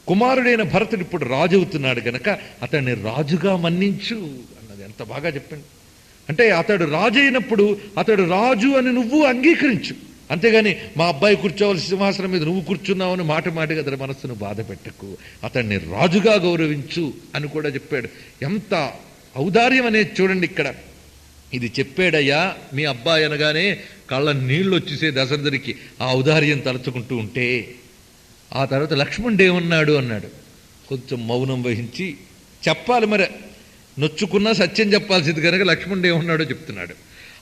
కుమారుడైన భరతుడు ఇప్పుడు రాజు అవుతున్నాడు గనక అతన్ని రాజుగా మన్నించు అన్నది ఎంత బాగా చెప్పండి. అంటే అతడు రాజు అయినప్పుడు అతడు రాజు అని నువ్వు అంగీకరించు, అంతేగాని మా అబ్బాయి కూర్చోవలసిన సింహాసనం మీద నువ్వు కూర్చున్నావని మాటిగా అతని మనస్సును బాధ పెట్టకు, అతన్ని రాజుగా గౌరవించు అని కూడా చెప్పాడు. ఎంత ఔదార్యం అనేది చూడండి ఇక్కడ. ఇది చెప్పాడయ్యా మీ అబ్బాయి అనగానే కళ్ళ నీళ్ళు వచ్చేసే దశరథుడికి ఆ ఔదార్యం తలుచుకుంటూ ఉంటే. ఆ తర్వాత లక్ష్మణుడు ఏమన్నాడు అన్నాడు. కొంచెం మౌనం వహించి చెప్పాలి, మరి నొచ్చుకున్నా సత్యం చెప్పాల్సింది కనుక లక్ష్మణుడు ఏమన్నాడో చెప్తున్నాడు.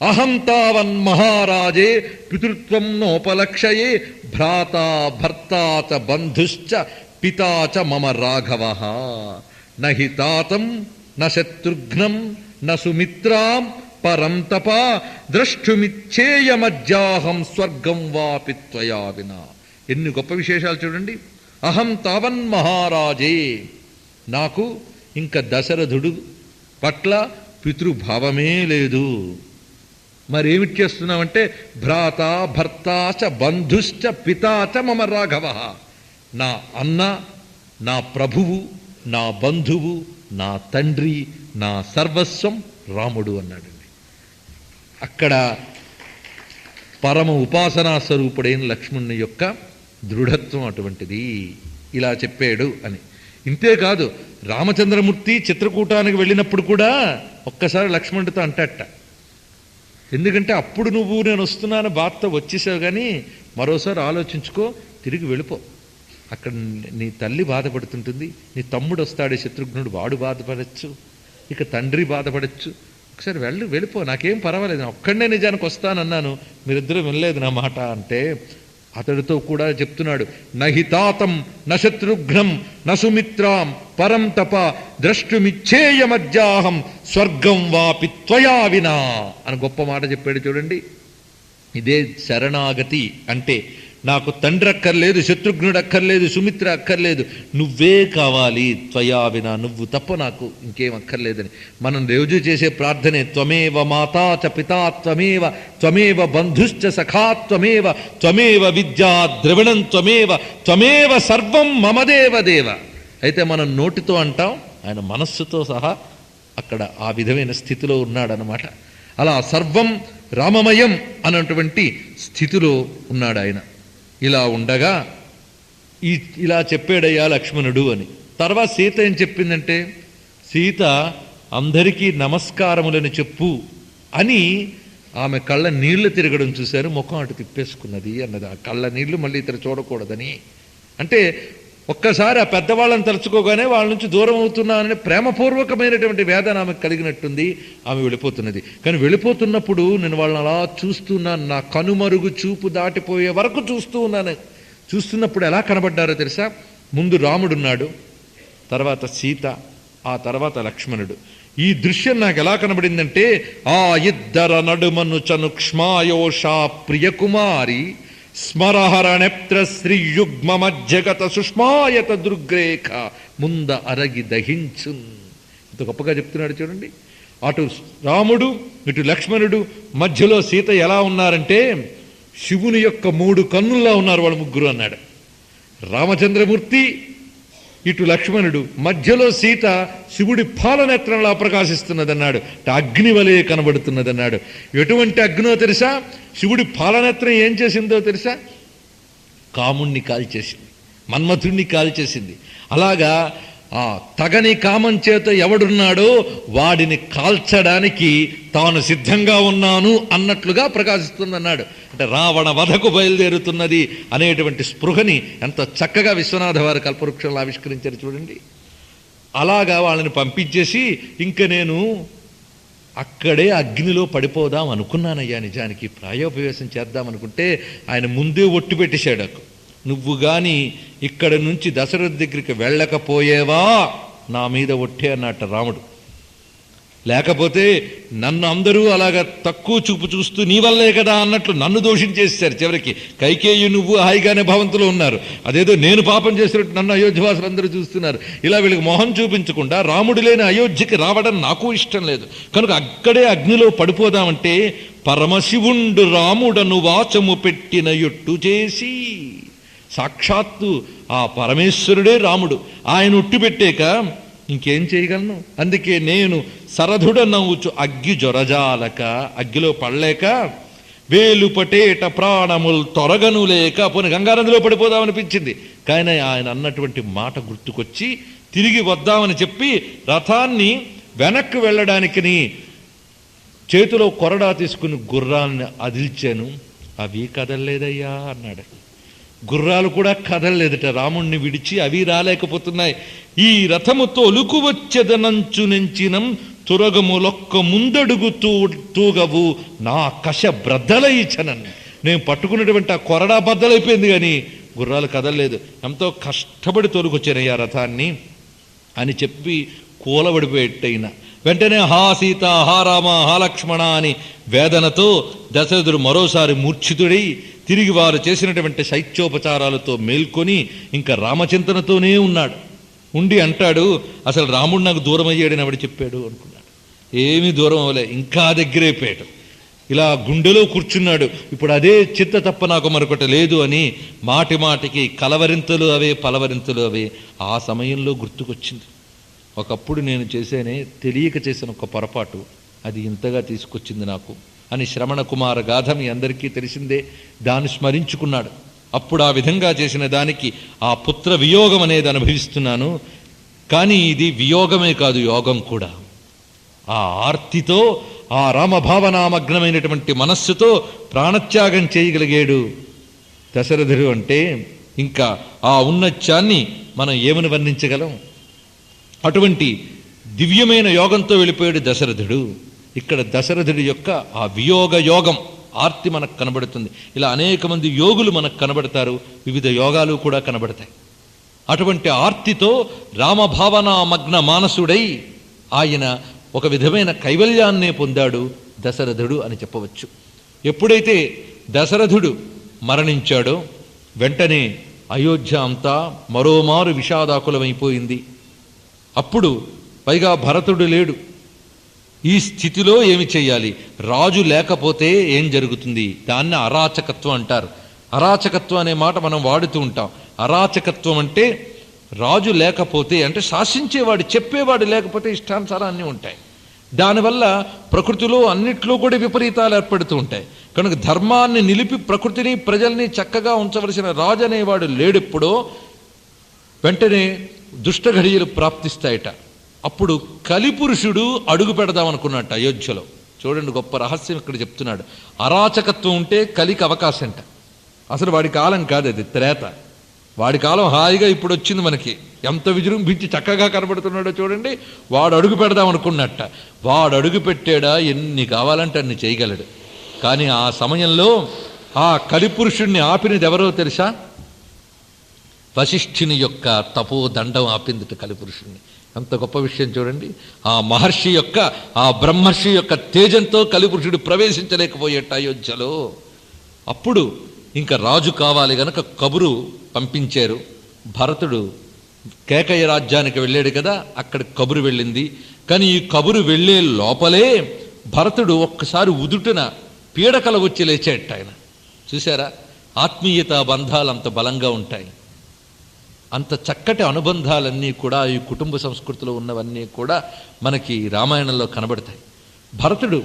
అహం తావన్ మహారాజే పితృత్వం నోపలక్షయే భ్రాతా భర్తా చ బంధుశ్చ పితా చ మమ రాఘవ నహి తాతం న శత్రుఘ్నం న సుమిత్రాం పరం తపా ద్రష్టుమిచ్చేయమజ్జాహం స్వర్గం వాపి త్వయా వినా. ఎన్ని గొప్ప విశేషాలు చూడండి. అహం తావన్ మహారాజే, నాకు ఇంకా దశరథుడు పట్ల పితృభావమే లేదు. మరేమిటి చేస్తున్నామంటే భ్రాత భర్తా చ బంధుశ్చ పితా చ మమ రాఘవ, నా అన్న, నా ప్రభువు, నా బంధువు, నా తండ్రి, నా సర్వస్వం రాముడు అన్నాడండి. అక్కడ పరమ ఉపాసనా స్వరూపుడైన లక్ష్మణుని యొక్క దృఢత్వం అటువంటిది. ఇలా చెప్పాడు అని. ఇంతేకాదు, రామచంద్రమూర్తి చిత్రకూటానికి వెళ్ళినప్పుడు కూడా ఒక్కసారి లక్ష్మణుడితో అంటట, ఎందుకంటే అప్పుడు నువ్వు నేను వస్తున్నాను బాధతో వచ్చేసావు, కానీ మరోసారి ఆలోచించుకో, తిరిగి వెళ్ళిపో. అక్కడ నీ తల్లి బాధపడుతుంటుంది, నీ తమ్ముడు వస్తాడు శత్రుఘ్నుడు, వాడు బాధపడచ్చు, ఇక తండ్రి బాధపడచ్చు. ఒకసారి వెళ్ళిపో, నాకేం పర్వాలేదు, ఒక్కడనే నిజానికి వస్తానన్నాను, మీరిద్దరూ వినలేదు నా మాట అంటే అతడితో కూడా చెప్తున్నాడు. నహి తాతం న శత్రుఘ్నం న సుమిత్రాం పరం తప ద్రష్టుమిచ్చేయమజ్జాహం స్వర్గం వాపి త్వయా వినా అని గొప్ప మాట చెప్పాడు చూడండి. ఇదే శరణాగతి అంటే. నాకు తండ్రి అక్కర్లేదు, శత్రుఘ్నుడు అక్కర్లేదు, సుమిత్ర అక్కర్లేదు, నువ్వే కావాలి, త్వయా వినా, నువ్వు తప్ప నాకు ఇంకేం అక్కర్లేదని. మనం రోజు చేసే ప్రార్థనే త్వమేవ మాతా చ పితా త్వమేవ త్వమేవ బంధుశ్చ సఖా త్వమేవ త్వమేవ విద్యా ద్రవిణం త్వమేవ త్వమేవ సర్వం మమదేవ దేవ. అయితే మనం నోటితో అంటాం, ఆయన మనస్సుతో సహా అక్కడ ఆ విధమైన స్థితిలో ఉన్నాడనమాట. అలా సర్వం రామమయం అన్నటువంటి స్థితిలో ఉన్నాడు ఆయన. ఇలా ఉండగా ఇలా చెప్పాడయ్యా లక్ష్మణుడు అని. తర్వాత సీత ఏం చెప్పిందంటే, సీత అందరికీ నమస్కారములని చెప్పు అని ఆమె కళ్ళ నీళ్లు తిరగడం చూశారు, ముఖం అటు తిప్పేసుకున్నది అన్నది. ఆ కళ్ళ నీళ్లు మళ్ళీ ఇతరు చూడకూడదని. అంటే ఒక్కసారి ఆ పెద్దవాళ్ళని తలుచుకోగానే వాళ్ళ నుంచి దూరం అవుతున్నానని ప్రేమపూర్వకమైనటువంటి వేదన ఆమెకు కలిగినట్టుంది. ఆమె వెళ్ళిపోతున్నది. కానీ వెళ్ళిపోతున్నప్పుడు నేను వాళ్ళని అలా చూస్తున్నాను, నా కనుమరుగు చూపు దాటిపోయే వరకు చూస్తూ ఉన్నాను. చూస్తున్నప్పుడు ఎలా కనబడ్డారో తెలుసా? ముందు రాముడున్నాడు, తర్వాత సీత, ఆ తర్వాత లక్ష్మణుడు. ఈ దృశ్యం నాకు ఎలా కనబడిందంటే, ఆ ఇద్దర నడుమను చనుక్ష్మాయోషా ప్రియకుమారి స్మరహరణెప్త్ర శ్రీయుగ్మమజ్జగత సుష్మాయత దృగ్రేఖ ముంద అరగి దహించు. ఇంత గొప్పగా చెప్తున్నాడు చూడండి. అటు రాముడు ఇటు లక్ష్మణుడు, మధ్యలో సీత ఎలా ఉన్నారంటే శివుని యొక్క 3 కన్నుల్లా ఉన్నారు వాళ్ళు ముగ్గురు అన్నాడు. రామచంద్రమూర్తి ఇటు లక్ష్మణుడు, మధ్యలో సీత శివుడి పాలనేత్రంలా ప్రకాశిస్తున్నదన్నాడు. అగ్ని వలె కనబడుతున్నదన్నాడు. ఎటువంటి అగ్నో తెలుసా? శివుడి పాలనేత్రం ఏం చేసిందో తెలుసా? కాముణ్ణి కాల్చేసింది, మన్మథుణ్ణి కాల్చేసింది. అలాగా ఆ తగని కామం చేత ఎవడున్నాడో వాడిని కాల్చడానికి తాను సిద్ధంగా ఉన్నాను అన్నట్లుగా ప్రకాశిస్తుందన్నాడు. అంటే రావణ వధకు బయలుదేరుతున్నది అనేటువంటి స్పృహని ఎంత చక్కగా విశ్వనాథ వారు కల్పవృక్షంలో ఆవిష్కరించారు చూడండి. అలాగా వాళ్ళని పంపించేసి ఇంక నేను అక్కడే అగ్నిలో పడిపోదాం అనుకున్నానయ్యా. నిజానికి ప్రాయోపవేశం చేద్దామనుకుంటే ఆయన ముందే ఒట్టు పెట్టేశాడు. నువ్వు గాని ఇక్కడ నుంచి దశరథ దగ్గరికి వెళ్ళకపోయేవా నా మీద ఒట్టే అన్నట్ట రాముడు. లేకపోతే నన్ను అందరూ అలాగా తక్కువ చూపు చూస్తూ నీ వల్లే కదా అన్నట్లు నన్ను దోషించేశారు. చివరికి కైకేయి నువ్వు హాయిగానే భావంతులో ఉన్నారు, అదేదో నేను పాపం చేసినట్టు నన్ను అయోధ్యవాసులు అందరూ చూస్తున్నారు. ఇలా వీళ్ళకి మొహం చూపించకుండా రాముడు లేని అయోధ్యకి రావడం నాకు ఇష్టం లేదు, కనుక అక్కడే అగ్నిలో పడిపోదామంటే పరమశివుండు రాముడను వాచము పెట్టిన యొట్టు చేసి సాక్షాత్తు ఆ పరమేశ్వరుడే రాముడు. ఆయన ఉట్టిపెట్టాక ఇంకేం చేయగలను? అందుకే నేను సరధుడ నవ్వుచు అగ్గి జొరజాలక, అగ్గిలో పడలేక వేలుపటేట ప్రాణముల్ తొరగను లేక, పోనీ గంగానదిలో పడిపోదామనిపించింది. కానీ ఆయన అన్నటువంటి మాట గుర్తుకొచ్చి తిరిగి వద్దామని చెప్పి రథాన్ని వెనక్కి వెళ్ళడానికిని చేతిలో కొరడా తీసుకుని గుర్రాన్ని అదిల్చాను. అవి కదలలేదయ్యా అన్నాడు. గుర్రాలు కూడా కదలలేదట రాముణ్ణి విడిచి, అవి రాలేకపోతున్నాయి. ఈ రథముతో ఒలుకు వచ్చెదనంచు నెంచినం తురగములొక్క ముందడుగు తూగవు నా కష బ్రద్దలైచనన్. నేను పట్టుకున్నటువంటి ఆ కొరడా బద్దలైపోయింది, కానీ గుర్రాలు కదలలేదు. ఎంతో కష్టపడి తోలుకొచ్చానయ్యా రథాన్ని అని చెప్పి కూలబడిపోయేట్టయినా వెంటనే హా సీత, హా రామ, హా లక్ష్మణ అని వేదనతో దశరథుడు మరోసారి మూర్ఛితుడై తిరిగి వారు చేసినటువంటి శైత్యోపచారాలతో మేల్కొని ఇంకా రామచింతనతోనే ఉన్నాడు. ఉండి అంటాడు, అసలు రాముడు నాకు దూరం అయ్యాడని ఎవడు చెప్పాడు అనుకున్నాడు. ఏమీ దూరం అవ్వలే, ఇంకా దగ్గరైపోయాడు. ఇలా గుండెలో కూర్చున్నాడు. ఇప్పుడు అదే చింత తప్ప నాకు మరొకటి లేదు అని మాటి మాటికి కలవరింతలు అవే, పలవరింతలు అవే. ఆ సమయంలో గుర్తుకొచ్చింది, ఒకప్పుడు నేను చేసేనే తెలియక చేసిన ఒక పొరపాటు, అది ఇంతగా తీసుకొచ్చింది నాకు అని శ్రవణ కుమార గాథ మీ అందరికీ తెలిసిందే. దాన్ని స్మరించుకున్నాడు. అప్పుడు ఆ విధంగా చేసిన దానికి ఆ పుత్ర వియోగం అనేది అనుభవిస్తున్నాను. కానీ ఇది వియోగమే కాదు, యోగం కూడా. ఆ ఆర్తితో, ఆ రామభావనామగ్నమైనటువంటి మనస్సుతో ప్రాణత్యాగం చేయగలిగాడు దశరథుడు. అంటే ఇంకా ఆ ఉన్నత్యాన్ని మనం ఏమని వర్ణించగలం? అటువంటి దివ్యమైన యోగంతో వెళ్ళిపోయాడు దశరథుడు. ఇక్కడ దశరథుడి యొక్క ఆ వియోగ యోగం, ఆర్తి మనకు కనబడుతుంది. ఇలా అనేక మంది యోగులు మనకు కనబడతారు, వివిధ యోగాలు కూడా కనబడతాయి. అటువంటి ఆర్తితో రామభావనామగ్న మానసుడై ఆయన ఒక విధమైన కైవల్యాన్నే పొందాడు దశరథుడు అని చెప్పవచ్చు. ఎప్పుడైతే దశరథుడు మరణించాడో వెంటనే అయోధ్య అంతా మరోమారు విషాదాకులమైపోయింది. అప్పుడు పైగా భరతుడు లేడు. ఈ స్థితిలో ఏమి చెయ్యాలి? రాజు లేకపోతే ఏం జరుగుతుంది? దాన్ని అరాచకత్వం అంటారు. అరాచకత్వం అనే మాట మనం వాడుతూ ఉంటాం. అరాచకత్వం అంటే రాజు లేకపోతే, అంటే శాసించేవాడు, చెప్పేవాడు లేకపోతే ఇష్టానుసారాన్ని ఉంటాయి. దానివల్ల ప్రకృతిలో అన్నిట్లో కూడా విపరీతాలు ఏర్పడుతూ ఉంటాయి. కనుక ధర్మాన్ని నిలిపి ప్రకృతిని ప్రజల్ని చక్కగా ఉంచవలసిన రాజు అనేవాడు లేడెప్పుడో వెంటనే దుష్టఘడియలు ప్రాప్తిస్తాయట. అప్పుడు కలిపురుషుడు అడుగు పెడదామనుకున్నట్ట అయోధ్యలో. చూడండి, గొప్ప రహస్యం ఇక్కడ చెప్తున్నాడు. అరాచకత్వం ఉంటే కలికి అవకాశం అంట. అసలు వాడి కాలం కాదు అది, త్రేత. వాడి కాలం హాయిగా ఇప్పుడు వచ్చింది మనకి. ఎంత విజృంభించి చక్కగా కనబడుతున్నాడో చూడండి. వాడు అడుగు పెడదామనుకున్నట్ట. వాడు అడుగు పెట్టాడా ఎన్ని కావాలంటే అన్ని చేయగలడు. కానీ ఆ సమయంలో ఆ కలిపురుషుణ్ణి ఆపినది ఎవరో తెలుసా? వశిష్ఠుని యొక్క తపోదండం ఆపిందిట కలిపురుషుణ్ణి. అంత గొప్ప విషయం చూడండి. ఆ మహర్షి యొక్క, ఆ బ్రహ్మర్షి యొక్క తేజంతో కలిపురుషుడు ప్రవేశించలేకపోయేట అయోధ్యలో. అప్పుడు ఇంకా రాజు కావాలి గనక కబురు పంపించారు. భరతుడు కేకయ్య రాజ్యానికి వెళ్ళాడు కదా, అక్కడ కబురు వెళ్ళింది. కానీ ఈ కబురు వెళ్ళే లోపలే భరతుడు ఒక్కసారి ఉదుటన పీడకల వచ్చి లేచేట. ఆయన చూశారా, ఆత్మీయత బంధాలు అంత బలంగా ఉంటాయి. అంత చక్కటి అనుబంధాలన్నీ కూడా ఈ కుటుంబ సంస్కృతిలో ఉన్నవన్నీ కూడా మనకి రామాయణంలో కనబడతాయి. భరతుడు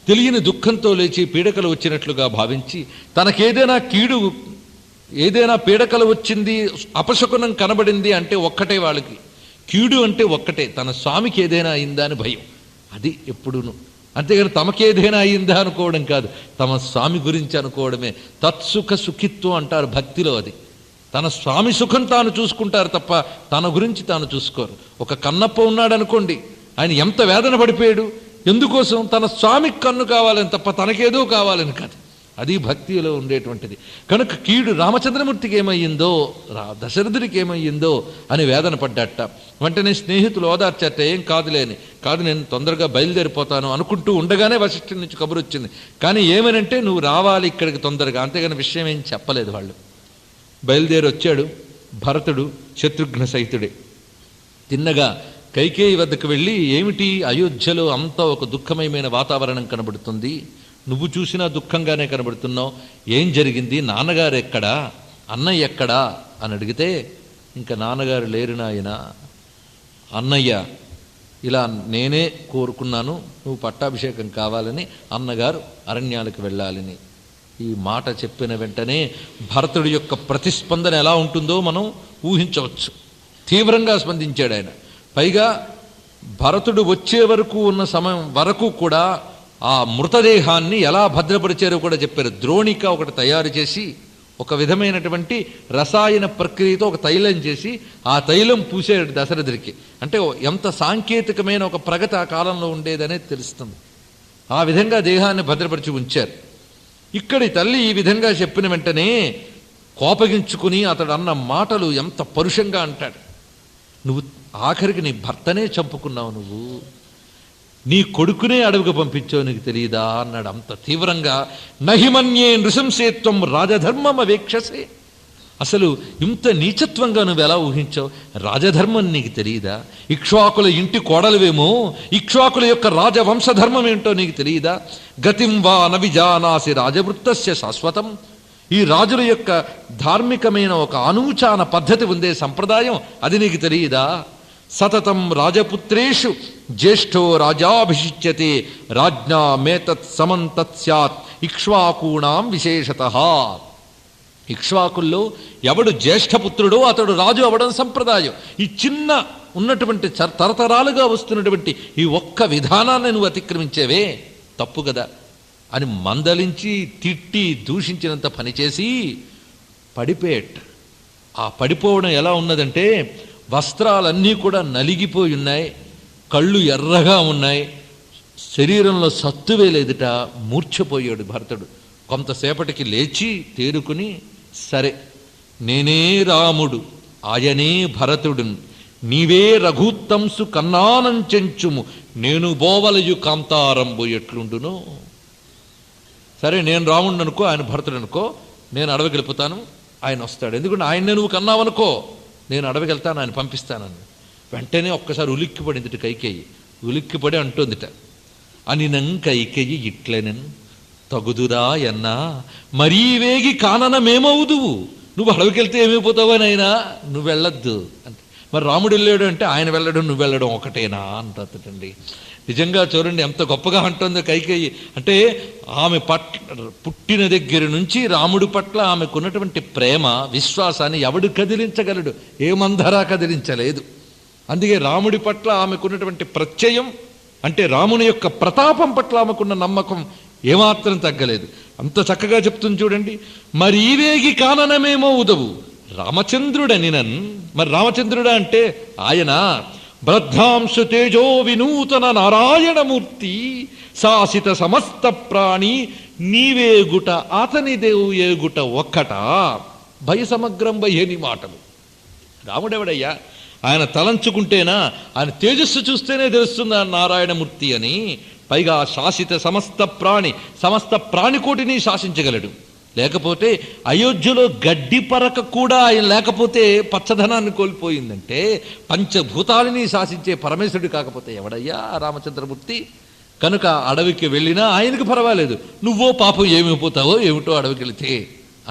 తెలియని దుఃఖంతో లేచి పీడకలు వచ్చినట్లుగా భావించి, తనకేదైనా కీడు, ఏదైనా పీడకలు వచ్చింది, అపశకునం కనబడింది అంటే ఒక్కటే వాళ్ళకి. కీడు అంటే ఒక్కటే, తన స్వామికి ఏదైనా అయిందా అని భయం. అది ఎప్పుడూను. అంతేగాని తమకేదైనా అయిందా అనుకోవడం కాదు, తమ స్వామి గురించి అనుకోవడమే. తత్సుఖ సుఖిత్వం అంటారు భక్తిలో. అది తన స్వామి సుఖం తాను చూసుకుంటారు తప్ప తన గురించి తాను చూసుకోరు. ఒక కన్నప్ప ఉన్నాడు అనుకోండి, ఆయన ఎంత వేదన పడిపోయాడు, ఎందుకోసం? తన స్వామికి కన్ను కావాలని తప్ప తనకేదో కావాలని కాదు. అది భక్తిలో ఉండేటువంటిది. కనుక కీడు రామచంద్రమూర్తికి ఏమయ్యిందో, దశరథుడికి ఏమయ్యిందో అని వేదన పడ్డట. వెంటనే స్నేహితులు ఓదార్చట, ఏం కాదులేని, కాదు నేను తొందరగా బయలుదేరిపోతాను అనుకుంటూ ఉండగానే వశిష్ఠుడి నుంచి కబురు వచ్చింది. కానీ ఏమనంటే, నువ్వు రావాలి ఇక్కడికి తొందరగా, అంతేగాని విషయం ఏం చెప్పలేదు వాళ్ళు. బయలుదేరి వచ్చాడు భరతుడు, శత్రుఘ్న సహితుడే. తిన్నగా కైకేయి వద్దకు వెళ్ళి, ఏమిటి అయోధ్యలో అంతా ఒక దుఃఖమయమైన వాతావరణం కనబడుతుంది, నువ్వు చూసినా దుఃఖంగానే కనబడుతున్నావు, ఏం జరిగింది, నాన్నగారు ఎక్కడా, అన్నయ్య ఎక్కడా అని అడిగితే, ఇంకా నాన్నగారు లేరు నాయన, అన్నయ్య ఇలా నేనే కోరుకున్నాను, నువ్వు పట్టాభిషేకం కావాలని, అన్నగారు అరణ్యాలకు వెళ్ళాలని ఈ మాట చెప్పిన వెంటనే భరతుడి యొక్క ప్రతిస్పందన ఎలా ఉంటుందో మనం ఊహించవచ్చు. తీవ్రంగా స్పందించాడు ఆయన. పైగా భరతుడు వచ్చే వరకు ఉన్న సమయం వరకు కూడా ఆ మృతదేహాన్ని ఎలా భద్రపరిచారో కూడా చెప్పారు. ద్రోణిక ఒకటి తయారు చేసి ఒక విధమైనటువంటి రసాయన ప్రక్రియతో ఒక తైలం చేసి ఆ తైలం పూసాడు దశరథుడికి. అంటే ఎంత సాంకేతికమైన ఒక ప్రగతి ఆ కాలంలో ఉండేదనేది తెలుస్తుంది. ఆ విధంగా దేహాన్ని భద్రపరిచి ఉంచారు. ఇక్కడి తల్లి ఈ విధంగా చెప్పిన వెంటనే కోపగించుకుని అతడు అన్న మాటలు ఎంత పరుషంగా అంటాడు. నువ్వు ఆఖరికి నీ భర్తనే చంపుకున్నావు, నువ్వు నీ కొడుకునే అడవికి పంపించావు, నీకు తెలియదా అన్నాడు అంత తీవ్రంగా. నహిమన్యే నృశంసేత్వం రాజధర్మం అవేక్షసే. అసలు ఇంత నీచత్వంగా నువ్వు ఎలా ఊహించావు? రాజధర్మం నీకు తెలియదా? ఇక్ష్వాకుల ఇంటి కోడలువేమో, ఇక్ష్వాకుల యొక్క రాజవంశధర్మం ఏంటో నీకు తెలియదా? గతిం వా నవిజానాసి రాజవృత్తస్య శాశ్వతం. ఈ రాజుల యొక్క ధార్మికమైన ఒక అనూచాన పద్ధతి ఉందే, సంప్రదాయం, అది నీకు తెలియదా? సతతం రాజపుత్రేషు జ్యేష్ఠో రాజాభిషిచ్యతే రాజ్ఞా మేతత్ సమంతత్ స్యాత్ ఇక్ష్వాకూణాం విశేషతః. ఇక్ష్వాకుల్లో ఎవడు జ్యేష్ఠపుత్రుడో అతడు రాజు అవడం సంప్రదాయం. ఈ చిన్న ఉన్నటువంటి తరతరాలుగా వస్తున్నటువంటి ఈ ఒక్క విధానాన్ని నువ్వు అతిక్రమించేవే, తప్పు కదా అని మందలించి తిట్టి దూషించినంత పనిచేసి పడిపోయేట. ఆ పడిపోవడం ఎలా ఉన్నదంటే వస్త్రాలన్నీ కూడా నలిగిపోయి ఉన్నాయి, కళ్ళు ఎర్రగా ఉన్నాయి, శరీరంలో సత్తువే లేదుట. మూర్ఛపోయాడు భరతుడు. కొంతసేపటికి లేచి తేరుకుని, సరే నేనే రాముడు, ఆయనే భరతుడున్, నీవే రఘుత్తంసు కన్నానం చెంచుము, నేను బోవలయు కాంతారంబు ఎట్లుండును. సరే నేను రాముడు అనుకో, ఆయన భరతుడు అనుకో, నేను అడవికి వెళ్ళిపోతాను, ఆయన వస్తాడు. ఎందుకంటే ఆయన్నే నువ్వు కన్నావనుకో, నేను అడవికి వెళ్తాను, ఆయన పంపిస్తానని. వెంటనే ఒక్కసారి ఉలిక్కిపడిందిట కైకేయి. ఉలిక్కిపడి అంటుందిట, అనినం కైకేయి ఇట్లెనన్ తగుదురా ఎన్నా మరీ వేగి కాననమేమవుదువు. నువ్వు అడవికి వెళ్తే ఏమైపోతావో నైనా, నువ్వు వెళ్ళొద్దు అంటే. మరి రాముడు వెళ్ళాడు అంటే ఆయన వెళ్ళడం నువ్వు వెళ్ళడం ఒకటేనా అంటండి. నిజంగా చూడండి ఎంత గొప్పగా అంటుందో కైకేయి. అంటే ఆమె పుట్టిన దగ్గర నుంచి రాముడి పట్ల ఆమెకున్నటువంటి ప్రేమ విశ్వాసాన్ని ఎవడు కదిలించగలడు? ఏమందరా కదిలించలేదు. అందుకే రాముడి పట్ల ఆమెకున్నటువంటి ప్రత్యయం, అంటే రాముని యొక్క ప్రతాపం పట్ల ఆమెకున్న నమ్మకం ఏమాత్రం తగ్గలేదు. అంత చక్కగా చెప్తుంది చూడండి. మరి ఈవేగి కాననమేమో ఉదవు రామచంద్రుడనినన్. మరి రామచంద్రుడా అంటే ఆయన బ్రద్ధాంశు తేజో వినూతన నారాయణమూర్తి శాసిత సమస్త ప్రాణి నీవేగుట అతని దేవు ఏగుట ఒక్కట భయసమగ్రం భయని మాటలు. రాముడెవడయ్యా? ఆయన తలంచుకుంటేనా, ఆయన తేజస్సు చూస్తేనే తెలుస్తుంది ఆ నారాయణమూర్తి అని. పైగా శాసిత సమస్త ప్రాణి, సమస్త ప్రాణికోటిని శాసించగలడు. లేకపోతే అయోధ్యలో గడ్డి పరక కూడా ఆయన లేకపోతే పచ్చదనాన్ని కోల్పోయిందంటే పంచభూతాలని శాసించే పరమేశ్వరుడు కాకపోతే ఎవడయ్యా రామచంద్రమూర్తి? కనుక అడవికి వెళ్ళినా ఆయనకు పర్వాలేదు, నువ్వో పాపం ఏమైపోతావో ఏమిటో అడవికి వెళితే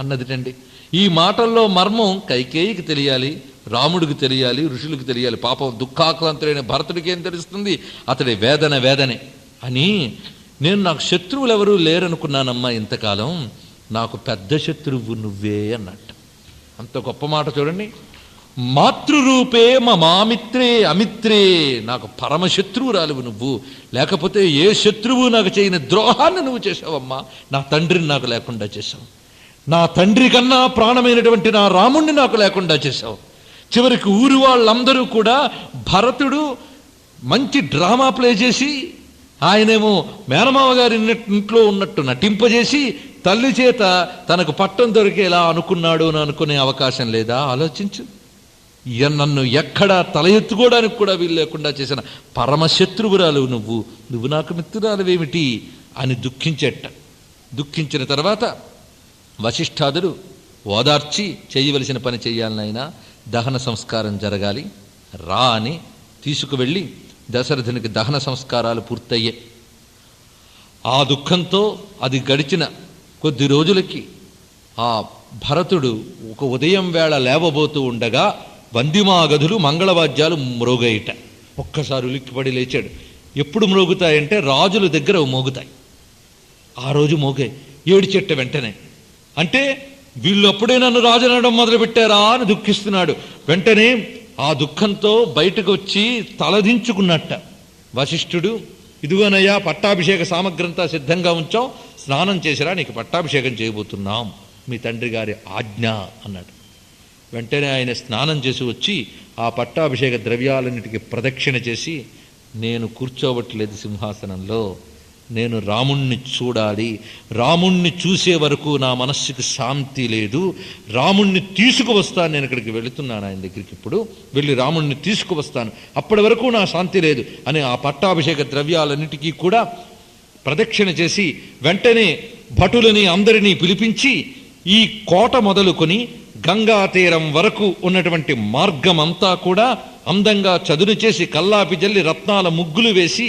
అన్నదిటండి. ఈ మాటల్లో మర్మం కైకేయికి తెలియాలి, రాముడికి తెలియాలి, ఋషులకు తెలియాలి. పాపం దుఃఖాక్రాంతుడైన భరతుడికి ఏం తెలుస్తుంది? అతడి వేదన వేదనే అని. నేను నాకు శత్రువులు ఎవరూ లేరనుకున్నానమ్మా ఇంతకాలం, నాకు పెద్ద శత్రువు నువ్వే అన్నట్టు. అంత గొప్ప మాట చూడండి. మాతృరూపే మామిత్రే అమిత్రే, నాకు పరమశత్రువురాలువు నువ్వు. లేకపోతే ఏ శత్రువు నాకు చేయని ద్రోహాన్ని నువ్వు చేసావమ్మా. నా తండ్రిని నాకు లేకుండా చేశావు, నా తండ్రి కన్నా ప్రాణమైనటువంటి నా రాముణ్ణి నాకు లేకుండా చేశావు. చివరికి ఊరి వాళ్ళందరూ కూడా భరతుడు మంచి డ్రామా ప్లే చేసి, ఆయనేమో మేనమామ గారి ఇంట్లో ఉన్నట్టు నటింపజేసి తల్లి చేత తనకు పట్టం దొరికేలా అనుకున్నాడు అని అనుకునే అవకాశం లేదా? ఆలోచించు. నన్ను ఎక్కడా తల ఎత్తుకోవడానికి కూడా వీలు లేకుండా చేసిన పరమశత్రువురాలు నువ్వు, నువ్వు నాకు మిత్రురాలువేమిటి అని దుఃఖించేట. దుఃఖించిన తర్వాత వశిష్ఠాదుడు ఓదార్చి చేయవలసిన పని చెయ్యాలనైనా, దహన సంస్కారం జరగాలి రా అని తీసుకువెళ్ళి దశరథునికి దహన సంస్కారాలు పూర్తయ్యాయి. ఆ దుఃఖంతో అది గడిచిన కొద్ది రోజులకి ఆ భరతుడు ఒక ఉదయం వేళ లేవబోతూ ఉండగా వందిమాగధులు మంగళవాద్యాలు మ్రోగాయిట. ఒక్కసారి ఉలిక్కిపడి లేచాడు. ఎప్పుడు మ్రోగుతాయంటే రాజుల దగ్గర మోగుతాయి. ఆ రోజు మోగాయి. ఏడిచెట్ట వెంటనే. అంటే వీళ్ళు అప్పుడే నన్ను రాజు అనడం మొదలుపెట్టారా అని దుఃఖిస్తున్నాడు. వెంటనే ఆ దుఃఖంతో బయటకు వచ్చి తలదించుకున్నట్ట. వశిష్ఠుడు, ఇదిగోనయ్యా పట్టాభిషేక సామగ్రంతా సిద్ధంగా ఉంచాం, స్నానం చేసిరా, నీకు పట్టాభిషేకం చేయబోతున్నాం, మీ తండ్రి గారి ఆజ్ఞ అన్నాడు. వెంటనే ఆయన స్నానం చేసి వచ్చి ఆ పట్టాభిషేక ద్రవ్యాలన్నిటికీ ప్రదక్షిణ చేసి, నేను కూర్చోవట్లేదు సింహాసనంలో, నేను రాముణ్ణి చూడాలి, రాముణ్ణి చూసే వరకు నా మనస్సుకి శాంతి లేదు, రాముణ్ణి తీసుకువస్తాను, నేను ఇక్కడికి వెళుతున్నాను ఆయన దగ్గరికి, ఇప్పుడు వెళ్ళి రాముణ్ణి తీసుకువస్తాను, అప్పటి వరకు నా శాంతి లేదు అని ఆ పట్టాభిషేక ద్రవ్యాలన్నిటికీ కూడా ప్రదక్షిణ చేసి వెంటనే భటులని అందరినీ పిలిపించి ఈ కోట మొదలుకొని గంగా తీరం వరకు ఉన్నటువంటి మార్గం అంతా కూడా అందంగా చదును చేసి కల్లాపి జల్లి రత్నాల ముగ్గులు వేసి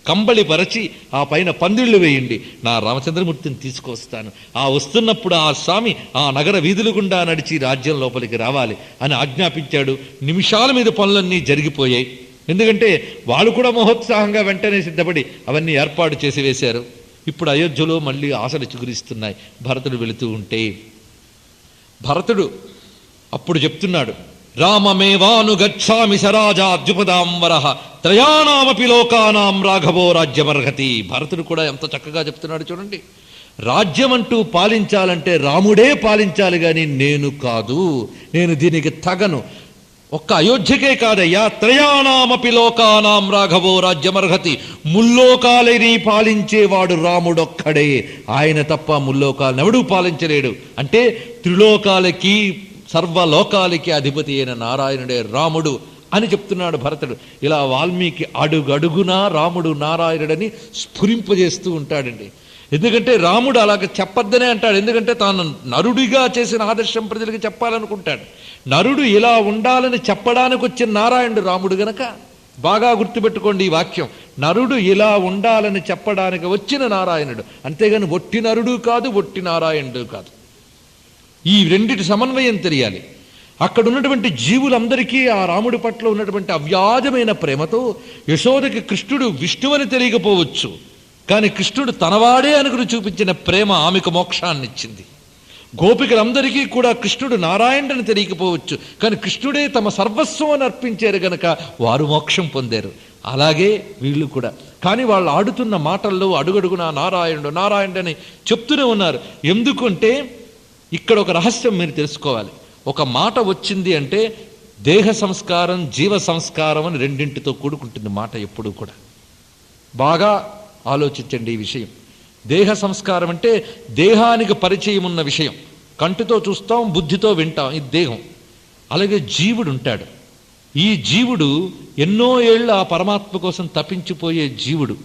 కంబళి పరచి ఆ పైన పందిళ్లు వేయండి, నా రామచంద్రమూర్తిని తీసుకొస్తాను, ఆ వస్తున్నప్పుడు ఆ స్వామి ఆ నగర వీధులు గుండా నడిచి రాజ్యం లోపలికి రావాలి అని ఆజ్ఞాపించాడు. నిమిషాల మీద పనులన్నీ జరిగిపోయాయి. ఎందుకంటే వాళ్ళు కూడా మహోత్సాహంగా వెంటనే సిద్ధపడి అవన్నీ ఏర్పాటు చేసి వేశారు. ఇప్పుడు అయోధ్యలో మళ్ళీ ఆశలు చిగురిస్తున్నాయి. భరతుడు వెళుతూ ఉంటే భరతుడు అప్పుడు చెప్తున్నాడు, రామమేవాను గచ్చామి సరాజాద్యుపదాంబరః త్రయాణామపి లోకానాం రాఘవో రాజ్యమర్హతి. భరతుడు కూడా ఎంత చక్కగా చెప్తున్నాడు చూడండి. రాజ్యం అంటూ పాలించాలంటే రాముడే పాలించాలి కానీ నేను కాదు, నేను దీనికి తగను. ఒక్క అయోధ్యకే కాదయ్యా, త్రయాణామపి లోకానాం రాఘవో రాజ్యమర్హతి, ముల్లోకాలని పాలించేవాడు రాముడొక్కడే, ఆయన తప్ప ముల్లోకాలను ఎవడూ పాలించలేడు. అంటే త్రిలోకాలకి సర్వలోకాలకి అధిపతి అయిన నారాయణుడే రాముడు అని చెప్తున్నాడు భరతుడు. ఇలా వాల్మీకి అడుగడుగునా రాముడు నారాయణుడని స్ఫురింపజేస్తూ ఉంటాడండి. ఎందుకంటే రాముడు అలాగ చెప్పొద్దనే అంటాడు. ఎందుకంటే తాను నరుడిగా చేసిన ఆదర్శం ప్రజలకు చెప్పాలనుకుంటాడు. నరుడు ఇలా ఉండాలని చెప్పడానికి వచ్చిన నారాయణుడు రాముడు గనక బాగా గుర్తుపెట్టుకోండి ఈ వాక్యం. నరుడు ఇలా ఉండాలని చెప్పడానికి వచ్చిన నారాయణుడు, అంతేగాని ఒట్టి నరుడు కాదు, ఒట్టి నారాయణుడు కాదు. ఈ రెండిటి సమన్వయం తెలియాలి. అక్కడ ఉన్నటువంటి జీవులందరికీ ఆ రాముడి పట్ల ఉన్నటువంటి అవ్యాజమైన ప్రేమతో యశోదకి కృష్ణుడు విష్ణువని తెలియకపోవచ్చు, కానీ కృష్ణుడు తనవాడే అనుకుని చూపించిన ప్రేమ ఆమెకు మోక్షాన్ని ఇచ్చింది. గోపికలందరికీ కూడా కృష్ణుడు నారాయణుడని తెలియకపోవచ్చు, కానీ కృష్ణుడే తమ సర్వస్వం అని అర్పించారు గనక వారు మోక్షం పొందారు. అలాగే వీళ్ళు కూడా. కానీ వాళ్ళు ఆడుతున్న మాటల్లో అడుగడుగునా నారాయణుడు నారాయణుడు అని చెప్తూనే ఉన్నారు. ఎందుకంటే ఇక్కడ ఒక రహస్యం మీరు తెలుసుకోవాలి. ఒక మాట వచ్చింది అంటే దేహ సంస్కారం జీవ సంస్కారం అని రెండింటితో కూడుకుంటుంది మాట ఎప్పుడూ కూడా. బాగా ఆలోచించండి ఈ విషయం. దేహ సంస్కారం అంటే దేహానికి పరిచయం ఉన్న విషయం, కంటితో చూస్తాం, బుద్ధితో వింటాం, ఇది దేహం. అలాగే జీవుడు ఉంటాడు. ఈ జీవుడు ఎన్నో ఏళ్ళు ఆ పరమాత్మ కోసం తప్పించిపోయే జీవుడు,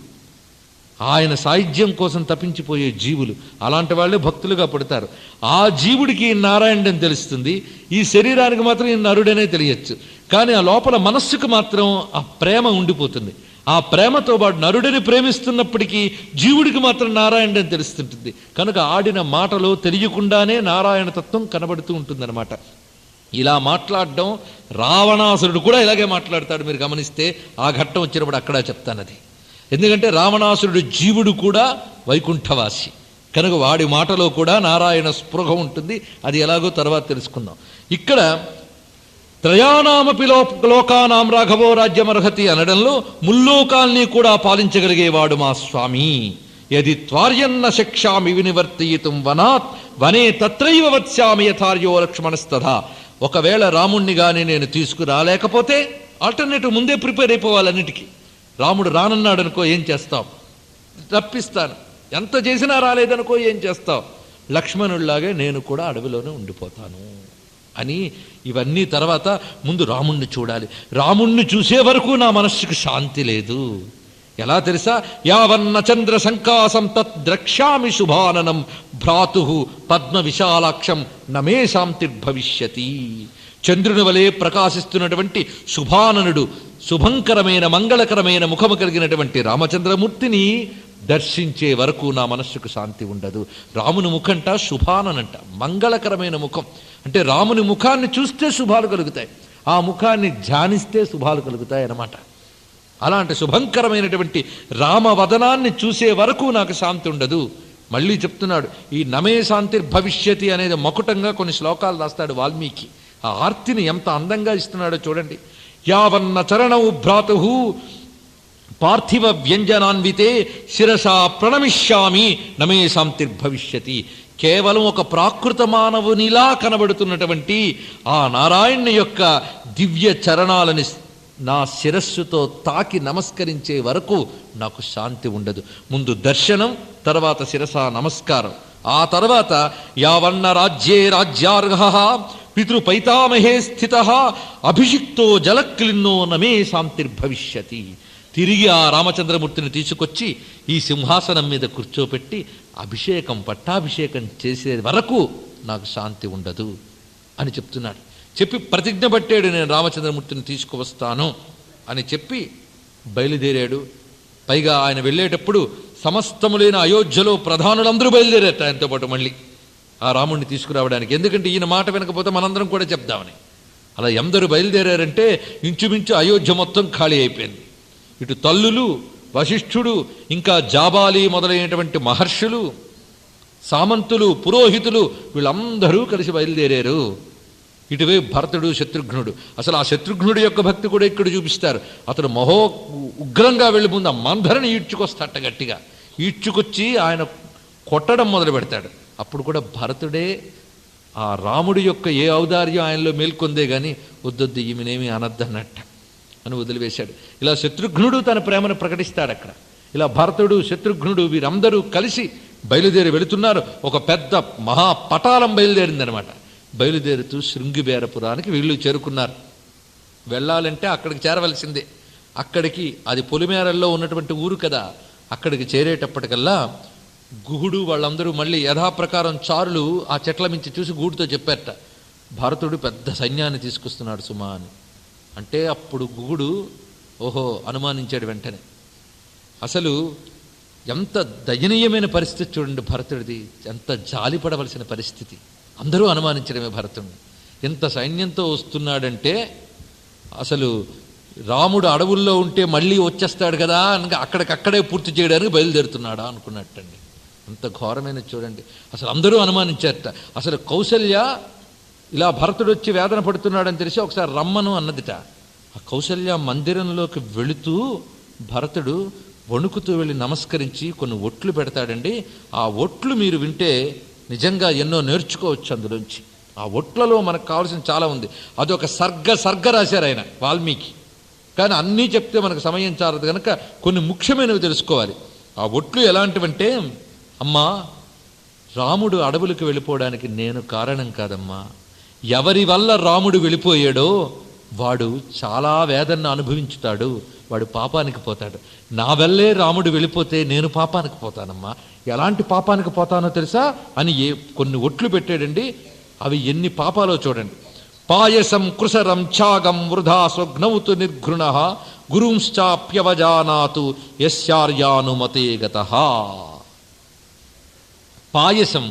ఆయన సాయుధ్యం కోసం తప్పించిపోయే జీవులు, అలాంటి వాళ్ళే భక్తులుగా పుడతారు. ఆ జీవుడికి నారాయణుడని తెలుస్తుంది, ఈ శరీరానికి మాత్రం ఈ నరుడనే తెలియచ్చు. కానీ ఆ లోపల మనస్సుకు మాత్రం ఆ ప్రేమ ఉండిపోతుంది. ఆ ప్రేమతో వాడు నరుడిని ప్రేమిస్తున్నప్పటికీ జీవుడికి మాత్రం నారాయణుడని తెలుస్తుంటుంది. కనుక ఆడిన మాటలో తెలియకుండానే నారాయణ తత్వం కనబడుతూ ఉంటుందన్నమాట. ఇలా మాట్లాడడం రావణాసురుడు కూడా ఇలాగే మాట్లాడతాడు. మీరు గమనిస్తే ఆ ఘట్టం వచ్చినప్పుడు అక్కడ చెప్తానది. ఎందుకంటే రావణాసురుడు జీవుడు కూడా వైకుంఠవాసి కనుక వాడి మాటలో కూడా నారాయణ స్పృహ ఉంటుంది. అది ఎలాగో తర్వాత తెలుసుకుందాం. ఇక్కడ త్రయాణామపి లోకానాం రాఘవో రాజ్యమర్హతి అనడంలో ముల్లోకాల్ని కూడా పాలించగలిగేవాడు మా స్వామి. యది త్వార్యన్న శక్ష్యామి వినివర్తయితుం వనాత్ వనే తత్రైవ వత్స్యామి యథార్యో లక్ష్మణస్తథా. ఒకవేళ రాముణ్ణి గాని నేను తీసుకురాలేకపోతే ఆల్టర్నేటివ్ ముందే ప్రిపేర్ అయిపోవాలన్నిటికీ. రాముడు రానన్నాడు అనుకో, ఏం చేస్తావు? తప్పిస్తాను. ఎంత చేసినా రాలేదనుకో, ఏం చేస్తావు? లక్ష్మణుడిలాగే నేను కూడా అడవిలోనే ఉండిపోతాను అని. ఇవన్నీ తర్వాత ముందు రాముణ్ణి చూడాలి. రాముణ్ణి చూసే వరకు నా మనస్సుకు శాంతి లేదు. ఎలా తెలుసా? యావన్న చంద్ర సంకాసం తత్ ద్రక్ష్యామి శుభాననం భ్రాతు పద్మ విశాలాక్షం నమే శాంతిర్భవిష్యతి. చంద్రుని వలె ప్రకాశిస్తున్నటువంటి శుభాననుడు, శుభంకరమైన మంగళకరమైన ముఖము కలిగినటువంటి రామచంద్రమూర్తిని దర్శించే వరకు నా మనస్సుకు శాంతి ఉండదు. రాముని ముఖంట శుభాననంట, మంగళకరమైన ముఖం. అంటే రాముని ముఖాన్ని చూస్తే శుభాలు కలుగుతాయి. ఆ ముఖాన్ని ధ్యానిస్తే శుభాలు కలుగుతాయన్నమాట. అలాంటి శుభంకరమైనటువంటి రామవదనాన్ని చూసే వరకు నాకు శాంతి ఉండదు. మళ్ళీ చెప్తున్నాడు, ఈ నమే శాంతిర్భవిష్యతి అనేది మకుటంగా కొన్ని శ్లోకాలు రాస్తాడు వాల్మీకి. ఆ ఆర్తిని ఎంత అందంగా ఇస్తున్నాడో చూడండి. యావన్న చరణౌ భ్రాతు పార్థివ వ్యంజనాన్వితే శిరసా ప్రణమిష్యామి నమే శాంతిర్భవిష్యతి. కేవలం ఒక ప్రాకృత మానవునిలా కనబడుతున్నటువంటి ఆ నారాయణుని యొక్క దివ్య చరణాలని నా శిరస్సుతో తాకి నమస్కరించే వరకు నాకు శాంతి ఉండదు. ముందు దర్శనం, తర్వాత శిరసా నమస్కారం, ఆ తర్వాత యావన్న రాజ్యే రాజ్యార్హ పితృపైతామహే స్థిత అభిషిక్తో జలక్లిన్నో నమే శాంతిర్భవిష్యతి. తిరిగి ఆ రామచంద్రమూర్తిని తీసుకొచ్చి ఈ సింహాసనం మీద కూర్చోపెట్టి అభిషేకం, పట్టాభిషేకం చేసే వరకు నాకు శాంతి ఉండదు అని చెప్తున్నాడు. చెప్పి ప్రతిజ్ఞ పట్టాడు, నేను రామచంద్రమూర్తిని తీసుకువస్తాను అని చెప్పి బయలుదేరాడు. పైగా ఆయన వెళ్ళేటప్పుడు సమస్తములైన అయోధ్యలో ప్రధానులందరూ బయలుదేరారు ఆయనతో పాటు మళ్ళీ ఆ రాముడిని తీసుకురావడానికి. ఎందుకంటే ఈయన మాట వినకపోతే మనందరం కూడా చెప్దామని. అలా ఎందరు బయలుదేరారంటే ఇంచుమించు అయోధ్య మొత్తం ఖాళీ అయిపోయింది. ఇటు తల్లులు, వశిష్ఠుడు, ఇంకా జాబాలి మొదలైనటువంటి మహర్షులు, సామంతులు, పురోహితులు వీళ్ళందరూ కలిసి బయలుదేరారు. ఇటువే భరతుడు, శత్రుఘ్నుడు. అసలు ఆ శత్రుఘ్నుడి యొక్క భక్తి కూడా ఇక్కడ చూపిస్తారు. అతడు ఉగ్రంగా వెళ్ళి ముందు ఆ మందరిని ఈడ్చుకొస్తాట, గట్టిగా ఈడ్చుకొచ్చి ఆయన కొట్టడం మొదలు పెడతాడు. అప్పుడు కూడా భరతుడే ఆ రాముడి యొక్క ఏ ఔదార్యం ఆయనలో మేల్కొందే గాని వద్దొద్దు ఈమెనేమి అనద్దన్నట్ట అని వదిలివేశాడు. ఇలా శత్రుఘ్నుడు తన ప్రేమను ప్రకటిస్తాడు అక్కడ. ఇలా భరతుడు, శత్రుఘ్నుడు వీరందరూ కలిసి బయలుదేరి వెళుతున్నారు. ఒక పెద్ద మహాపటాలం బయలుదేరిందనమాట. బయలుదేరుతూ శృంగిబేరపురానికి వీళ్ళు చేరుకున్నారు. వెళ్ళాలంటే అక్కడికి చేరవలసిందే. అక్కడికి అది పొలిమేరల్లో ఉన్నటువంటి ఊరు కదా. అక్కడికి చేరేటప్పటికల్లా గుహుడు వాళ్ళందరూ మళ్ళీ యథాప్రకారం చారులు ఆ చెట్ల మించి చూసి గూడుతో చెప్పారట, భరతుడు పెద్ద సైన్యాన్ని తీసుకొస్తున్నాడు సుమా అని. అంటే అప్పుడు గుహుడు అనుమానించాడు వెంటనే. అసలు ఎంత దయనీయమైన పరిస్థితి చూడండి భరతుడిది, ఎంత జాలిపడవలసిన పరిస్థితి. అందరూ అనుమానించడమే భరతుడిని. ఎంత సైన్యంతో వస్తున్నాడంటే అసలు రాముడు అడవుల్లో ఉంటే మళ్ళీ వచ్చేస్తాడు కదా అని అక్కడికక్కడే పూర్తి చేయడానికి బయలుదేరుతున్నాడా అనుకున్నట్టండి. అంత ఘోరమైన చూడండి. అసలు అందరూ అనుమానించారట. అసలు కౌసల్య ఇలా భరతుడు వచ్చి వేదన పడుతున్నాడని తెలిసి ఒకసారి రమ్మను అన్నదిట. ఆ కౌసల్య మందిరంలోకి వెళుతూ భరతుడు వణుకుతూ వెళ్ళి నమస్కరించి కొన్ని ఒట్లు పెడతాడండి. ఆ ఒట్లు మీరు వింటే నిజంగా ఎన్నో నేర్చుకోవచ్చు అందులోంచి. ఆ ఒట్లలో మనకు కావాల్సిన చాలా ఉంది. అదొక సర్గ రాశారు ఆయన వాల్మీకి. కానీ అన్నీ చెప్తే మనకు సమయం చాలదు కనుక కొన్ని ముఖ్యమైనవి తెలుసుకోవాలి. ఆ ఒట్లు ఎలాంటివంటే, అమ్మా రాముడు అడవులకు వెళ్ళిపోవడానికి నేను కారణం కాదమ్మా. ఎవరి వల్ల రాముడు వెళ్ళిపోయాడో వాడు చాలా వేదనను అనుభవించుతాడు, వాడు పాపానికి పోతాడు. నా వల్లే రాముడు వెళ్ళిపోతే నేను పాపానికి పోతానమ్మా. ఎలాంటి పాపానికి పోతానో తెలుసా అని కొన్ని ఒట్లు పెట్టాడండి. అవి ఎన్ని పాపాలో చూడండి. పాయసం కృసరం ఛాగం వృధా స్వగ్నౌతు నిర్ఘృణ గురుంశ్చాప్యవజానాతు యస్యార్యానుమతే గతః. పాయసం,